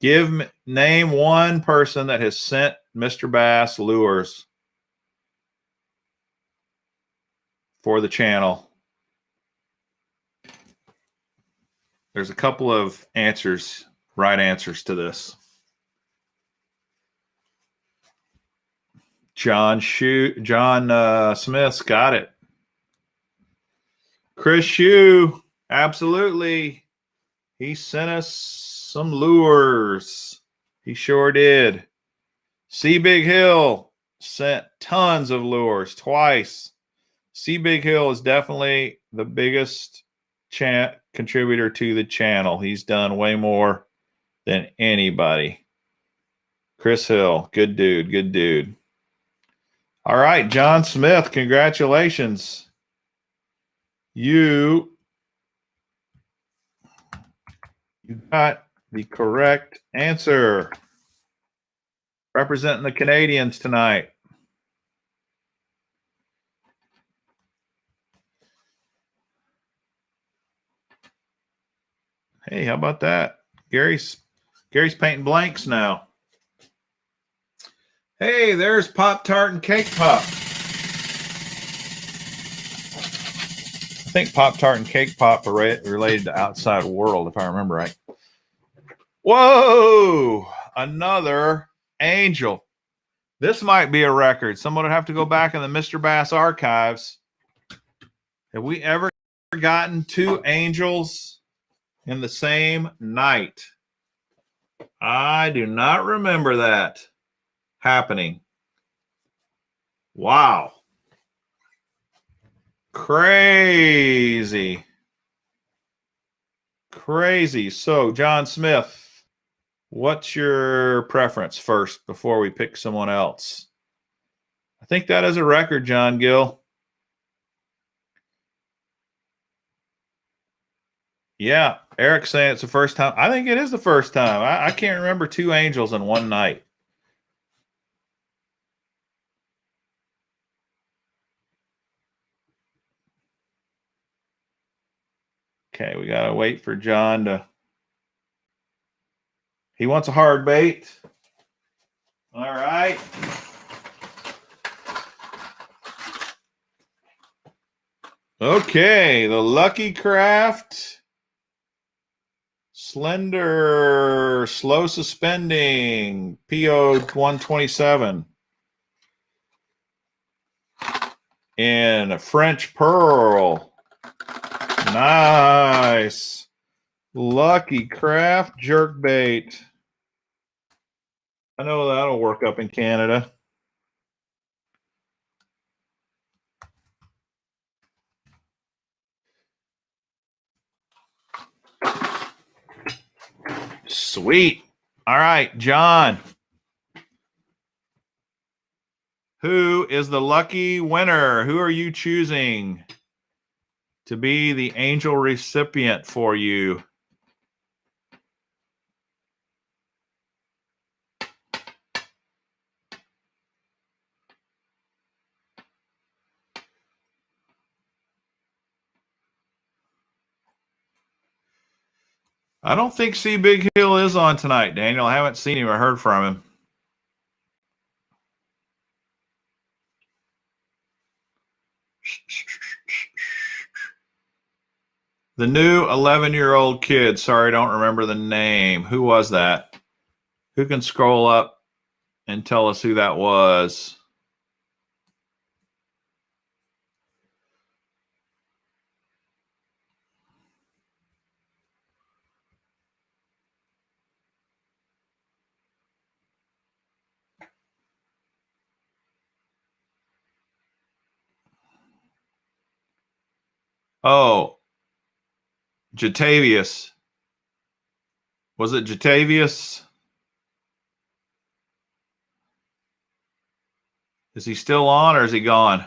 [SPEAKER 1] Name one person that has sent Mr. Bass lures for the channel. There's a couple of answers, right answers to this. John Smith's got it. Chris Shue, absolutely. He sent us some lures. He sure did. C. Big Hill sent tons of lures twice. C. Big Hill is definitely the biggest contributor to the channel. He's done way more than anybody. Chris Hill, good dude, good dude. All right, John Smith, congratulations. You got the correct answer. Representing the Canadians tonight. Hey, how about that? Gary's painting blanks now. Hey, there's Pop-Tart and Cake Pop. I think Pop-Tart and Cake Pop are related to Outside World, if I remember right. Whoa! Another angel. This might be a record. Someone would have to go back in the Mr. Bass archives. Have we ever gotten 2 angels in the same night? I do not remember that happening. Wow. Crazy. Crazy. So, John Smith, what's your preference first before we pick someone else? I think that is a record, John Gill. Yeah, Eric's saying it's the first time. I think it is the first time. I can't remember 2 angels in one night. Okay, we got to wait for John to... He wants a hard bait. All right. Okay, the Lucky Craft Slender Slow Suspending PO 127 in a French Pearl. Nice. Lucky Craft Jerkbait. I know that'll work up in Canada. Sweet. All right, John. Who is the lucky winner? Who are you choosing to be the angel recipient for you? I don't think C. Big Hill is on tonight, Daniel. I haven't seen him or heard from him. The new 11-year-old kid. Sorry, I don't remember the name. Who was that? Who can scroll up and tell us who that was? Oh, Jatavius. Was it Jatavius? Is he still on or is he gone?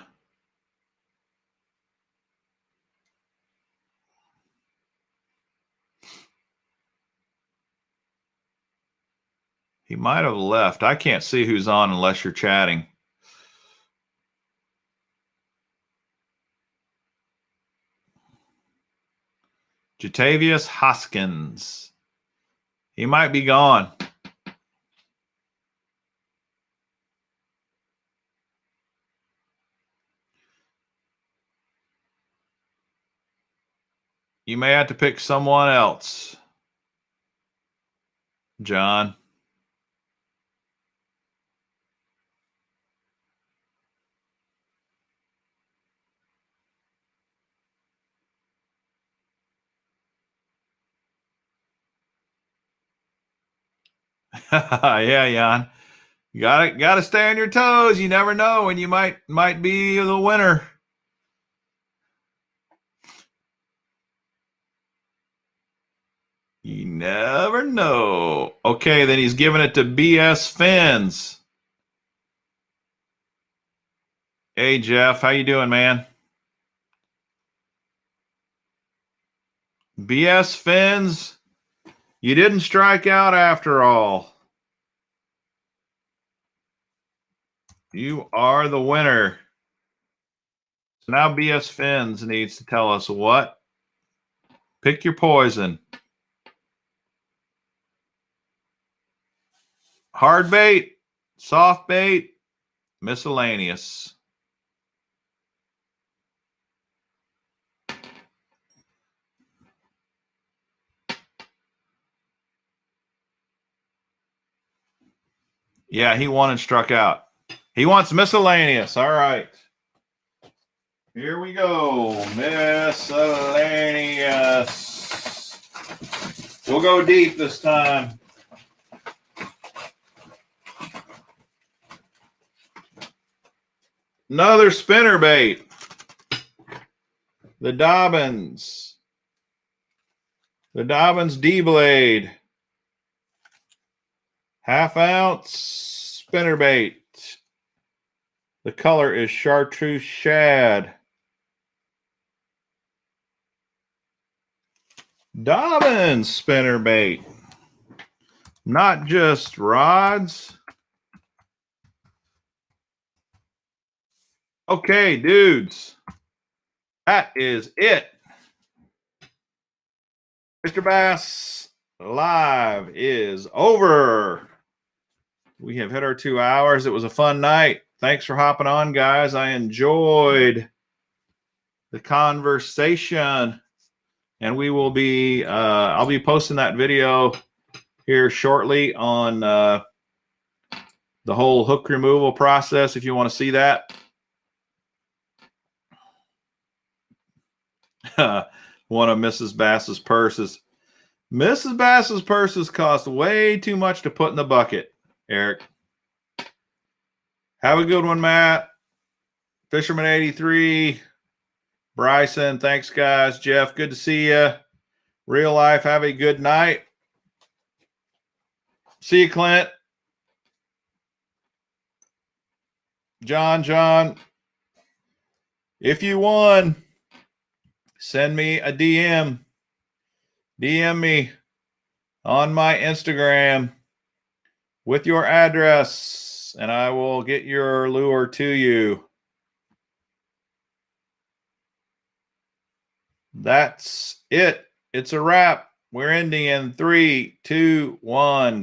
[SPEAKER 1] He might have left. I can't see who's on unless you're chatting. Jatavius Hoskins. He might be gone. You may have to pick someone else, John. Yeah, Jan. You gotta stay on your toes. You never know when you might be the winner. You never know. Okay, then he's giving it to BS Fins. Hey Jeff, how you doing, man? BS Fins, you didn't strike out after all. You are the winner. So now BS Fins needs to tell us what. Pick your poison. Hard bait, soft bait, miscellaneous. Yeah, he won and struck out. He wants miscellaneous. All right. Here we go. Miscellaneous. We'll go deep this time. Another spinnerbait. The Dobbins. The Dobbins D-Blade. Half-ounce spinnerbait. The color is chartreuse shad. Dobbins spinnerbait. Not just rods. Okay, dudes. That is it. Mr. Bass Live is over. We have hit our 2 hours. It was a fun night. Thanks for hopping on, guys. I enjoyed the conversation. And we will be, I'll be posting that video here shortly on the whole hook removal process if you want to see that. One of Mrs. Bass's purses. Mrs. Bass's purses cost way too much to put in the bucket, Eric. Have a good one, Matt. Fisherman 83. Bryson, thanks, guys. Jeff, good to see you. Real life, have a good night. See you, Clint. John, if you won, send me a DM. DM me on my Instagram with your address, and I will get your lure to you. That's it. It's a wrap. We're ending in 3, 2, 1.